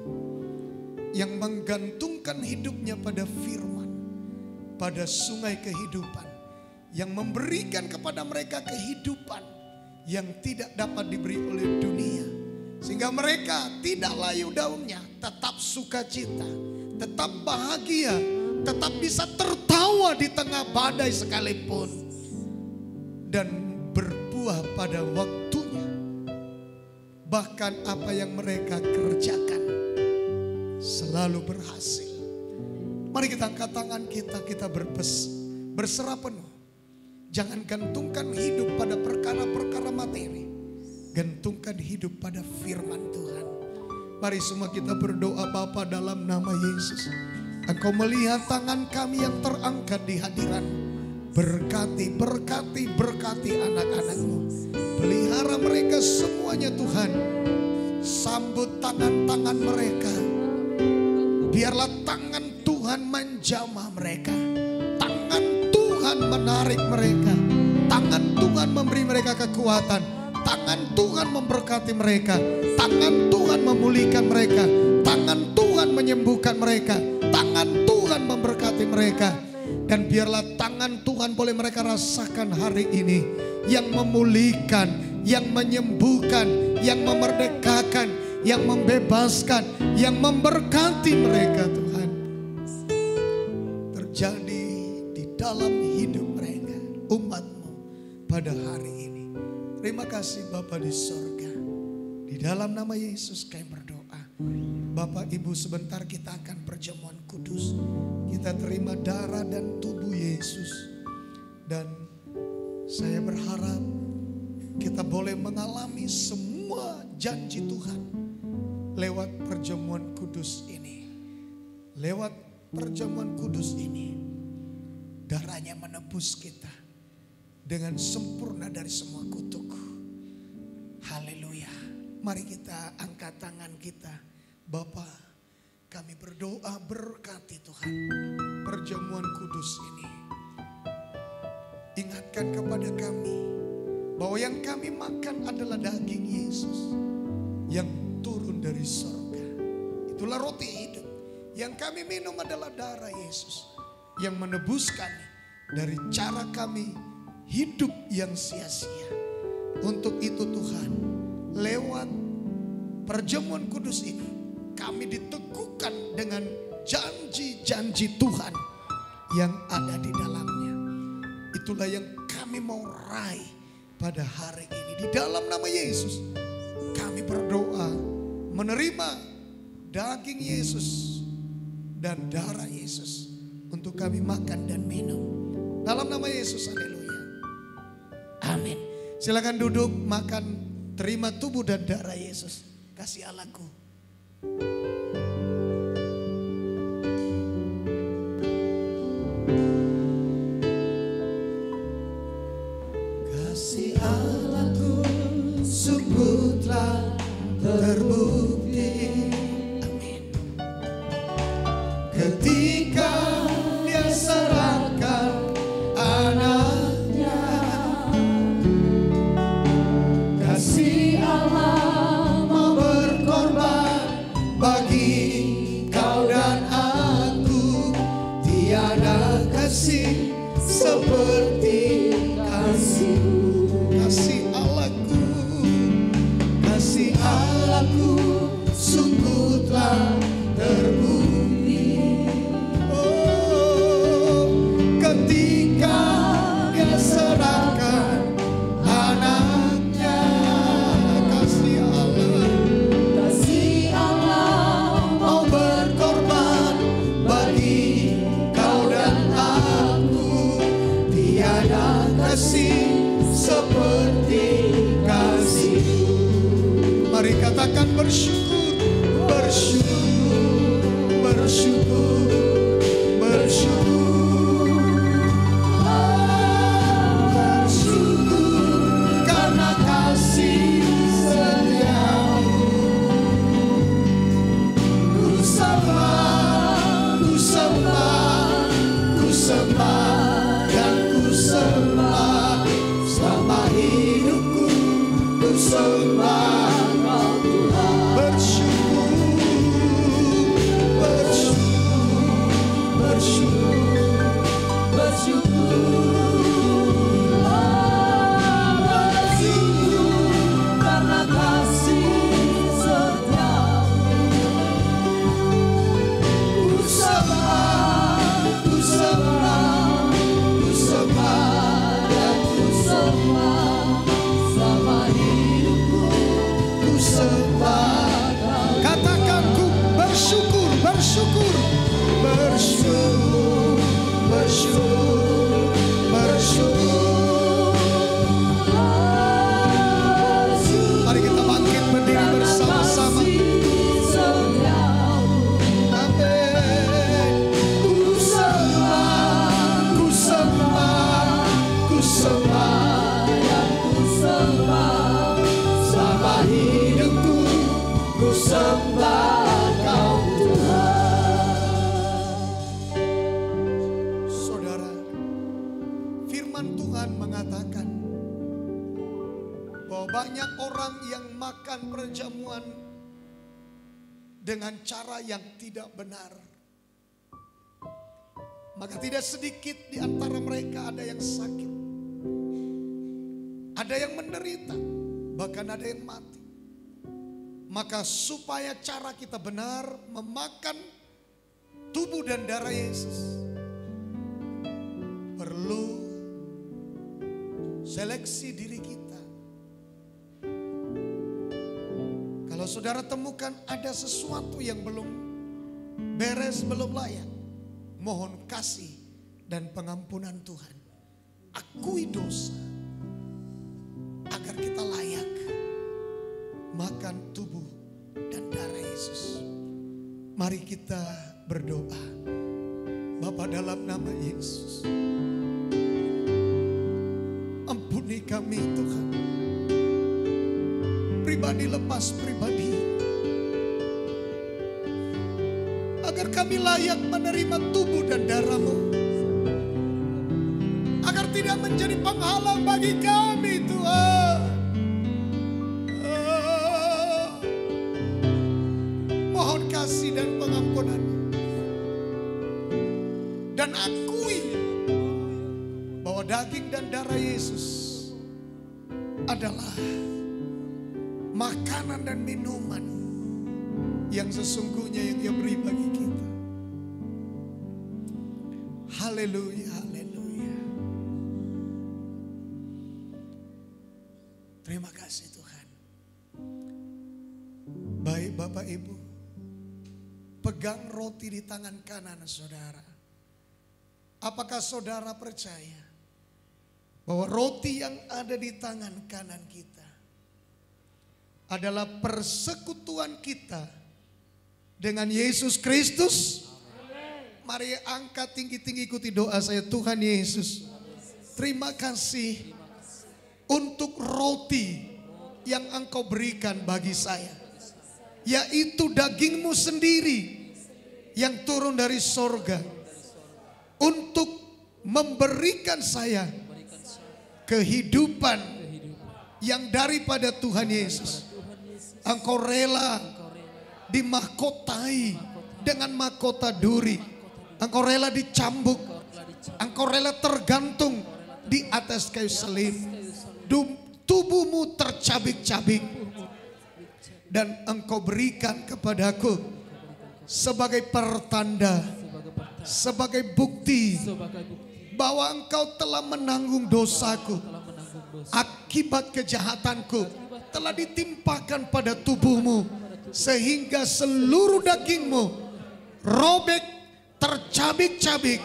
yang menggantungkan hidupnya pada firman, pada sungai kehidupan, yang memberikan kepada mereka kehidupan yang tidak dapat diberi oleh dunia. Sehingga mereka tidak layu daunnya, tetap sukacita, tetap bahagia, tetap bisa tertawa di tengah badai sekalipun. Dan berbuah pada waktunya. Bahkan apa yang mereka kerjakan selalu berhasil. Mari kita angkat tangan kita berserah penuh. Jangan gantungkan hidup pada perkara-perkara materi. Gantungkan hidup pada firman Tuhan. Mari semua kita berdoa. Bapa, dalam nama Yesus, Engkau melihat tangan kami yang terangkat di hadiran. Berkati anak-anak-Mu. Pelihara mereka semuanya Tuhan. Sambut tangan-tangan mereka. Biarlah tangan Tuhan menjamah mereka. Tangan Tuhan menarik mereka. Tangan Tuhan memberi mereka kekuatan. Tangan Tuhan memberkati mereka. Tangan Tuhan memulihkan mereka. Tangan Tuhan menyembuhkan mereka. Tangan Tuhan memberkati mereka. Dan biarlah tangan Tuhan boleh mereka rasakan hari ini. Yang memulihkan, yang menyembuhkan, yang memerdekakan, yang membebaskan, yang memberkati mereka Tuhan. Terjadi di dalam hidup mereka, umat-Mu pada hari ini. Terima kasih Bapa di sorga. Di dalam nama Yesus kami berdoa. Bapak Ibu, sebentar kita akan perjamuan kudus. Kita terima darah dan tubuh Yesus. Dan saya berharap kita boleh mengalami semua janji Tuhan lewat perjamuan kudus ini. Lewat perjamuan kudus ini, darahnya menebus kita dengan sempurna dari semua kutuk. Haleluya. Mari kita angkat tangan kita. Bapa, kami berdoa berkati Tuhan perjamuan kudus ini. Ingatkan kepada kami bahwa yang kami makan adalah daging Yesus yang turun dari surga. Itulah roti hidup. Yang kami minum adalah darah Yesus yang menebus kami dari cara kami hidup yang sia-sia. Untuk itu Tuhan, lewat perjamuan kudus ini kami diteguhkan dengan janji-janji Tuhan yang ada di dalamnya. Itulah yang kami mau raih pada hari ini. Di dalam nama Yesus kami berdoa menerima daging Yesus dan darah Yesus untuk kami makan dan minum. Dalam nama Yesus, haleluya. Amin. Silakan duduk, makan, terima tubuh dan darah Yesus. Kasih Allahku. Kasih Allahku sungguh telah terbukti. Amin. Ketika Dia serahkan anaknya, kasih Allah mau berkorban bagi kau dan aku. Tiada kasih seperti kasih-Mu. Kasih Allahku, kasih Allahku sungguh telah terbukti. Oh, ketika Dia serahkan anaknya, kasih Allah mau berkorban bagi kau dan aku. Tiada kasih seperti kasih-Mu. Mari katakan bersyukur, bersyukur, bersyukur, bersyukur. Bersyukur karena kasih setia. dengan cara yang tidak benar. Maka tidak sedikit di antara mereka ada yang sakit, ada yang menderita, bahkan ada yang mati. Maka supaya cara kita benar memakan tubuh dan darah Yesus, perlu seleksi diri kita. Kalau saudara temukan ada sesuatu yang belum beres, belum layak, mohon kasih dan pengampunan Tuhan. Akui dosa agar kita layak makan tubuh dan darah Yesus. Mari kita berdoa. Bapa, dalam nama Yesus, ampuni kami Tuhan. Pribadi lepas pribadi, agar kami layak menerima tubuh dan darah-Mu, agar tidak menjadi penghalang bagi kami Tuhan. Mohon kasih dan pengampunan, dan akui bahwa daging dan darah Yesus adalah makanan dan minuman yang sesungguhnya yang Dia beri bagi kita. Haleluya, haleluya. Terima kasih Tuhan. Baik Bapak Ibu, pegang roti di tangan kanan saudara. Apakah saudara percaya bahwa roti yang ada di tangan kanan kita adalah persekutuan kita dengan Yesus Kristus? Mari angkat tinggi-tinggi, ikuti doa saya. Tuhan Yesus, terima kasih untuk roti yang Engkau berikan bagi saya, yaitu daging-Mu sendiri yang turun dari sorga untuk memberikan saya kehidupan yang daripada Tuhan Yesus. Engkau rela dimahkotai dengan mahkota duri. Engkau rela dicambuk. Engkau rela tergantung di atas kayu salib. Tubuh-Mu tercabik-cabik. Dan Engkau berikan kepadaku sebagai pertanda, sebagai bukti bahwa Engkau telah menanggung dosaku. Akibat kejahatanku telah ditimpakan pada tubuh-Mu, sehingga seluruh daging-Mu robek, tercabik-cabik.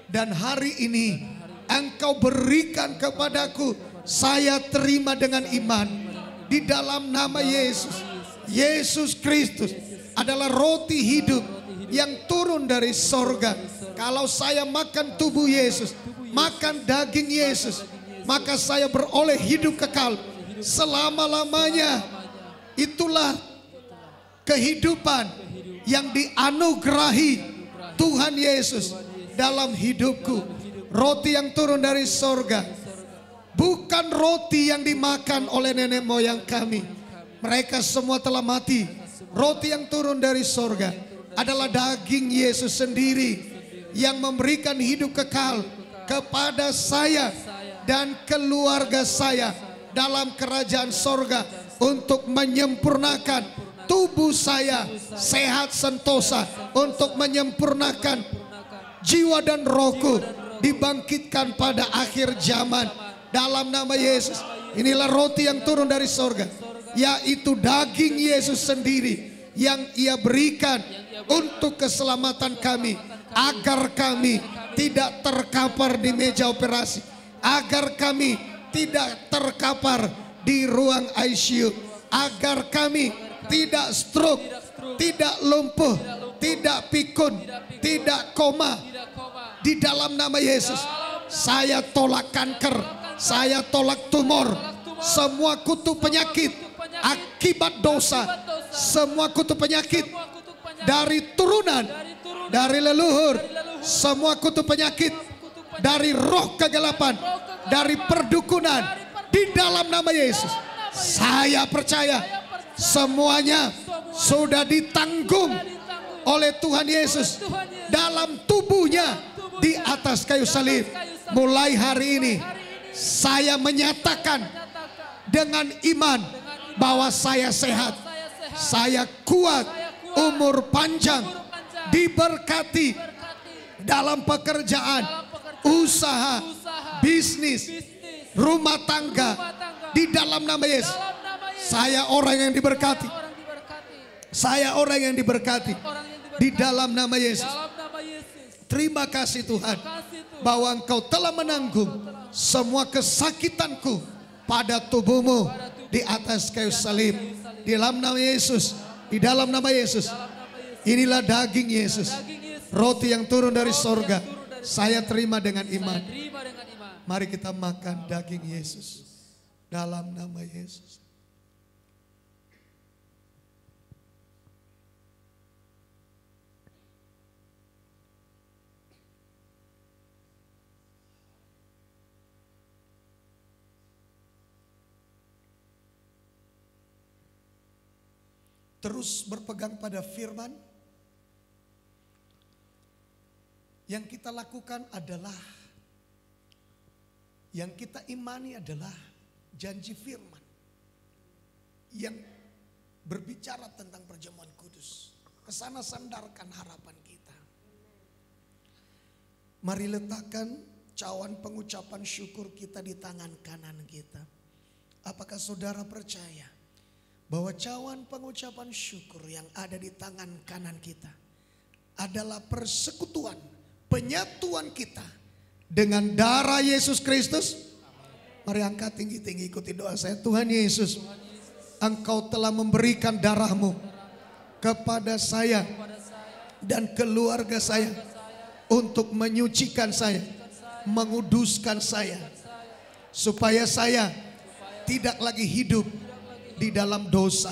Dan hari ini Engkau berikan kepadaku, saya terima dengan iman di dalam nama Yesus. Yesus Kristus adalah roti hidup yang turun dari sorga. Kalau saya makan tubuh Yesus, makan daging Yesus, maka saya beroleh hidup kekal selama-lamanya. Itulah kehidupan yang dianugerahi Tuhan Yesus dalam hidupku. Roti yang turun dari sorga bukan roti yang dimakan oleh nenek moyang kami. Mereka semua telah mati. Roti yang turun dari sorga adalah daging Yesus sendiri yang memberikan hidup kekal kepada saya dan keluarga saya dalam kerajaan sorga untuk menyempurnakan tubuh saya sehat sentosa, untuk menyempurnakan jiwa dan rohku dibangkitkan pada akhir zaman dalam nama Yesus. Inilah roti yang turun dari sorga, yaitu daging Yesus sendiri yang Ia berikan untuk keselamatan kami, agar kami tidak terkapar di meja operasi, agar kami tidak terkapar di ruang ICU, agar kami tidak stroke, tidak lumpuh, tidak pikun, tidak koma. Di dalam nama Yesus, saya tolak kanker, saya tolak tumor, semua kutu penyakit akibat dosa, semua kutu penyakit dari turunan, dari leluhur, semua kutu penyakit dari roh kegelapan, dari perdukunan, di dalam nama Yesus. Saya percaya semuanya sudah ditanggung oleh Tuhan Yesus dalam tubuhnya di atas kayu salib. Mulai hari ini saya menyatakan dengan iman bahwa saya sehat, saya kuat, umur panjang, diberkati dalam pekerjaan, usaha, bisnis, rumah tangga, di dalam nama Yesus. Saya orang yang diberkati. Saya orang yang diberkati di dalam nama Yesus. Terima kasih Tuhan bahwa Engkau telah menanggung semua kesakitanku pada tubuhmu di atas kayu salib. Di dalam nama Yesus, di dalam nama Yesus. Inilah daging Yesus, roti yang turun dari sorga. Saya terima dengan iman. Mari kita makan daging Yesus dalam nama Yesus. Terus berpegang pada firman. Yang kita lakukan adalah, yang kita imani adalah janji firman yang berbicara tentang perjamuan kudus. Kesana sandarkan harapan kita. Mari letakkan cawan pengucapan syukur kita di tangan kanan kita. Apakah saudara percaya bahwa cawan pengucapan syukur yang ada di tangan kanan kita adalah persekutuan, penyatuan kita dengan darah Yesus Kristus? Mari angkat tinggi-tinggi, ikuti doa saya. Tuhan Yesus, Engkau telah memberikan darah-Mu kepada saya dan keluarga saya untuk menyucikan saya, menguduskan saya, supaya saya tidak lagi hidup di dalam dosa,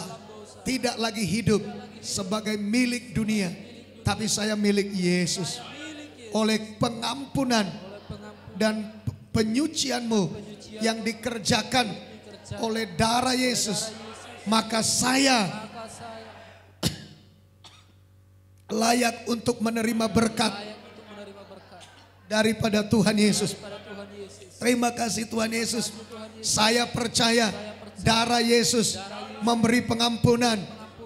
tidak lagi hidup sebagai milik dunia, tapi saya milik Yesus. Oleh pengampunan dan penyucian-Mu yang dikerjakan oleh darah Yesus, maka saya layak untuk menerima berkat daripada Tuhan Yesus. Terima kasih Tuhan Yesus. Saya percaya darah Yesus memberi pengampunan,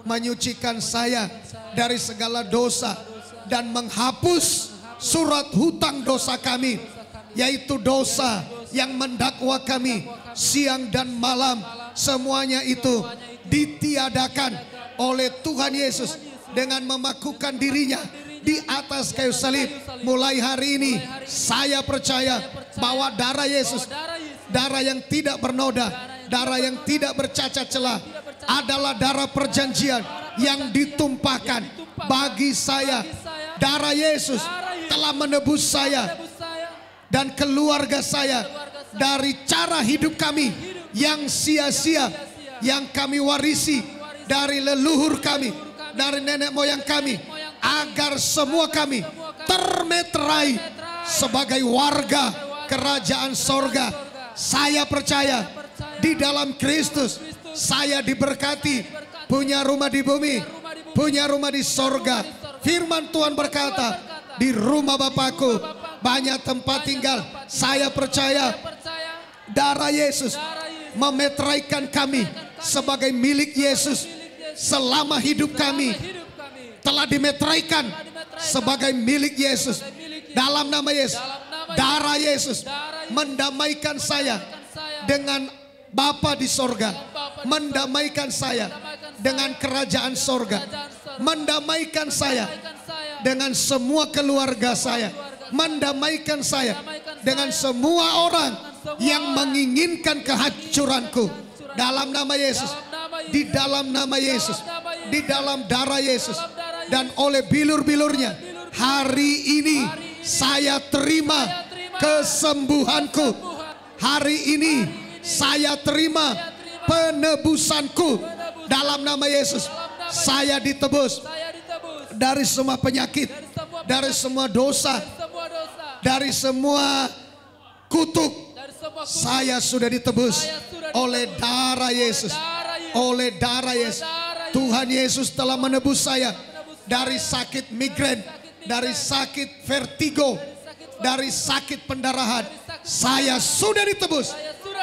menyucikan saya dari segala dosa dan menghapus surat hutang dosa kami, yaitu dosa yang mendakwa kami siang dan malam. Semuanya itu ditiadakan oleh Tuhan Yesus dengan memakukan dirinya di atas kayu salib. Mulai hari ini saya percaya bahwa darah Yesus, darah yang tidak bernoda, darah yang tidak bercacat celah, adalah darah perjanjian yang ditumpahkan bagi saya. Darah Yesus telah menebus saya dan keluarga saya dari cara hidup kami yang sia-sia, yang kami warisi dari leluhur kami, dari nenek moyang kami, agar semua kami termeterai sebagai warga kerajaan sorga, Saya percaya di dalam Kristus saya diberkati, punya rumah di bumi, punya rumah di sorga. Firman Tuhan berkata, di rumah Bapakku banyak tempat tinggal. Saya percaya darah Yesus memeteraikan kami sebagai milik Yesus. Selama hidup kami telah dimeteraikan sebagai milik Yesus. Dalam nama Yesus, darah Yesus mendamaikan saya dengan Bapa di sorga, mendamaikan saya dengan kerajaan sorga, mendamaikan saya dengan semua keluarga saya, mendamaikan saya dengan semua orang yang menginginkan kehancuranku. Dalam nama Yesus, di dalam nama Yesus, di dalam darah Yesus, dan oleh bilur-bilurnya, hari ini saya terima kesembuhanku. Hari ini saya terima penebusanku. Dalam nama Yesus, saya ditebus dari semua penyakit, dari semua dosa, dari semua kutuk. Saya sudah ditebus oleh darah Yesus. Oleh darah Yesus. Tuhan Yesus telah menebus saya dari sakit migrain, dari sakit vertigo, dari sakit pendarahan. Saya sudah ditebus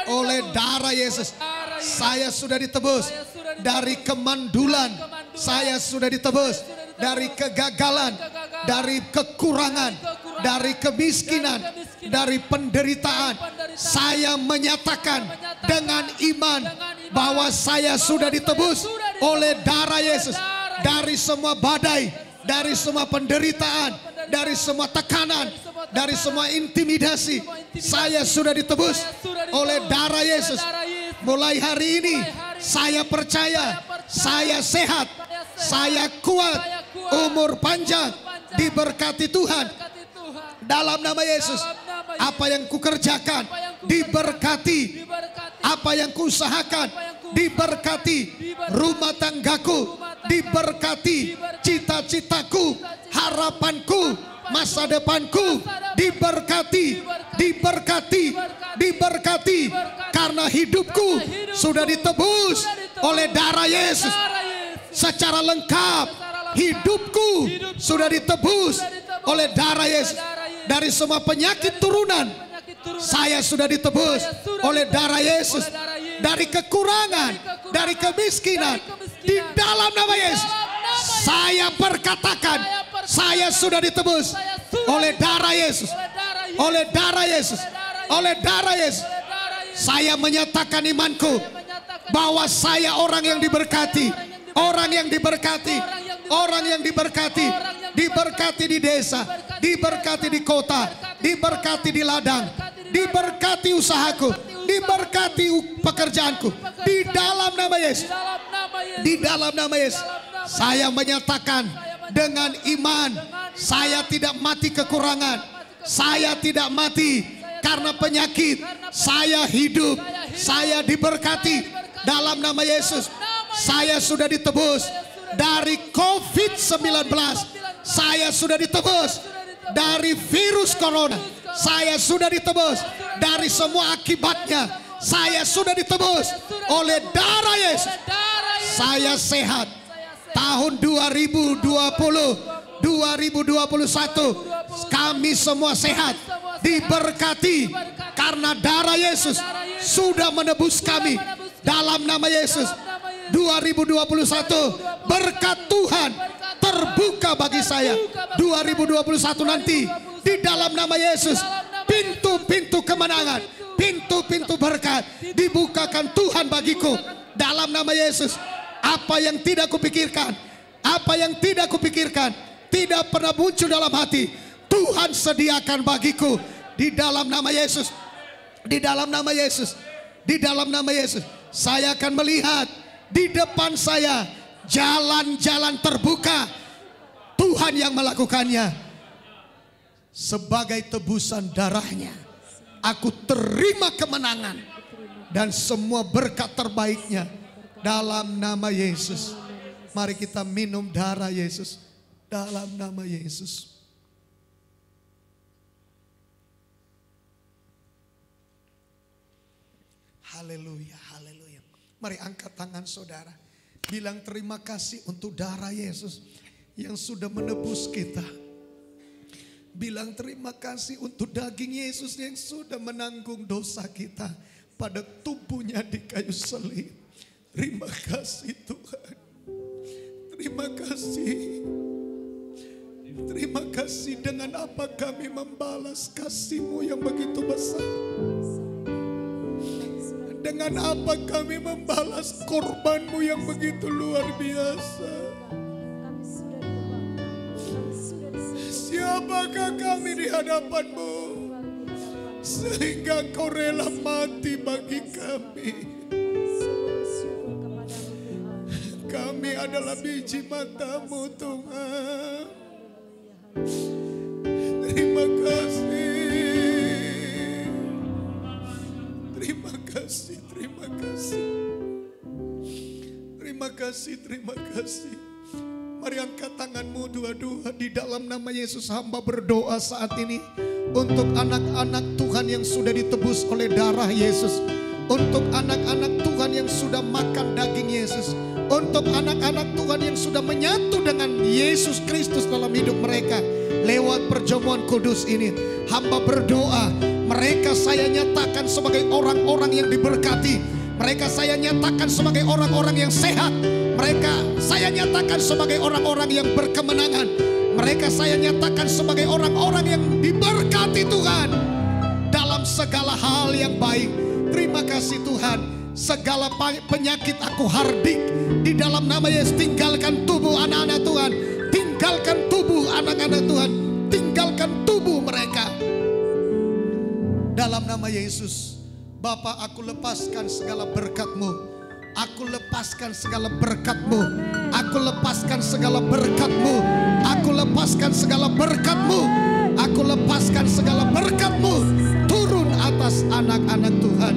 oleh darah Yesus. Saya sudah ditebus dari kemandulan. Saya sudah ditebus dari kegagalan, dari kekurangan, dari kemiskinan, dari penderitaan. Saya menyatakan dengan iman bahwa saya sudah ditebus oleh darah Yesus dari semua badai, dari semua penderitaan, dari semua tekanan, dari semua intimidasi. Saya sudah ditebus oleh darah Yesus. Mulai hari ini saya percaya saya sehat, saya kuat, umur panjang, diberkati Tuhan. Dalam nama Yesus, apa yang kukerjakan diberkati, apa yang kuusahakan diberkati, rumah tanggaku diberkati, cita-citaku, harapanku, masa depanku diberkati, diberkati, diberkati, karena hidupku sudah ditebus oleh darah Yesus secara lengkap. Hidupku sudah ditebus oleh darah Yesus. Dari semua penyakit turunan saya sudah ditebus oleh darah Yesus. Dari kekurangan, dari kemiskinan, di dalam nama Yesus saya perkatakan saya sudah ditebus oleh darah Yesus. Oleh darah Yesus. Oleh darah Yesus. Saya menyatakan imanku bahwa saya orang yang diberkati. Orang yang diberkati. Orang yang diberkati. Diberkati di desa, diberkati di kota, diberkati di ladang, diberkati usahaku, diberkati pekerjaanku. Di dalam nama Yesus. Di dalam nama Yesus. Saya menyatakan dengan iman, saya tidak mati kekurangan. Saya tidak mati karena penyakit. Saya hidup. Saya diberkati dalam nama Yesus. Saya sudah ditebus dari COVID-19. Saya sudah ditebus dari virus corona. Saya sudah ditebus dari semua akibatnya. Saya sudah ditebus oleh darah Yesus. Saya sehat. Tahun 2020, 2021 kami semua sehat, diberkati karena darah Yesus sudah menebus kami. Dalam nama Yesus, 2021 berkat Tuhan terbuka bagi saya. 2021 nanti di dalam nama Yesus, pintu-pintu kemenangan, pintu-pintu berkat dibukakan Tuhan bagiku. Dalam nama Yesus, apa yang tidak kupikirkan, apa yang tidak kupikirkan, tidak pernah muncul dalam hati, Tuhan sediakan bagiku. Di dalam nama Yesus, di dalam nama Yesus, di dalam nama Yesus, saya akan melihat di depan saya jalan-jalan terbuka. Tuhan yang melakukannya. Sebagai tebusan darahnya, aku terima kemenangan dan semua berkat terbaiknya dalam nama Yesus. Mari kita minum darah Yesus dalam nama Yesus. Haleluya, haleluya. Mari angkat tangan saudara. Bilang terima kasih untuk darah Yesus yang sudah menebus kita. Bilang terima kasih untuk daging Yesus yang sudah menanggung dosa kita pada tubuhnya di kayu salib. Terima kasih Tuhan. Terima kasih. Terima kasih, dengan apa kami membalas kasih-Mu yang begitu besar. Dengan apa kami membalas korban-Mu yang begitu luar biasa. Siapakah kami di hadapan-Mu sehingga Kau rela mati bagi kami. Kami adalah biji mata-Mu Tuhan. Terima kasih. Terima kasih, terima kasih. Terima kasih, terima kasih. Mari angkat tanganmu dua-dua. Di dalam nama Yesus hamba berdoa saat ini untuk anak-anak Tuhan yang sudah ditebus oleh darah Yesus. Untuk anak-anak Tuhan yang sudah makan daging Yesus. Untuk anak-anak Tuhan yang sudah menyatu dengan Yesus Kristus dalam hidup mereka. Lewat perjamuan kudus ini, hamba berdoa, mereka saya nyatakan sebagai orang-orang yang diberkati. Mereka saya nyatakan sebagai orang-orang yang sehat. Mereka saya nyatakan sebagai orang-orang yang berkemenangan. Mereka saya nyatakan sebagai orang-orang yang diberkati Tuhan dalam segala hal yang baik. Terima kasih Tuhan. Segala penyakit aku hardik di dalam nama Yesus. Tinggalkan tubuh anak-anak Tuhan. Tinggalkan tubuh anak-anak Tuhan. Tinggalkan tubuh mereka. Dalam nama Yesus. Bapa, aku lepaskan segala berkat-Mu. Aku lepaskan segala berkat-Mu. Aku lepaskan segala berkat-Mu. Aku lepaskan segala berkat-Mu. Aku lepaskan segala berkat-Mu. Turun atas anak-anak Tuhan.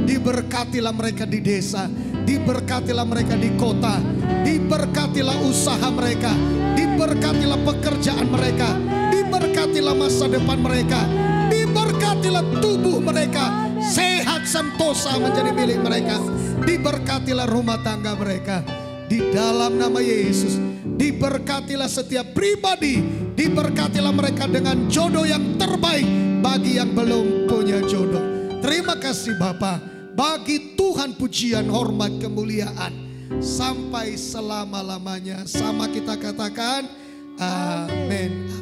Diberkatilah mereka di desa. Diberkatilah mereka di kota. Diberkatilah usaha mereka. Diberkatilah pekerjaan mereka. Diberkatilah masa depan mereka. Diberkatilah tubuh mereka. Sehat sentosa menjadi milik mereka. Diberkatilah rumah tangga mereka. Di dalam nama Yesus. Diberkatilah setiap pribadi. Diberkatilah mereka dengan jodoh yang terbaik bagi yang belum punya jodoh. Terima kasih Bapa. Bagi Tuhan pujian, hormat, kemuliaan sampai selama-lamanya. Sama kita katakan amin.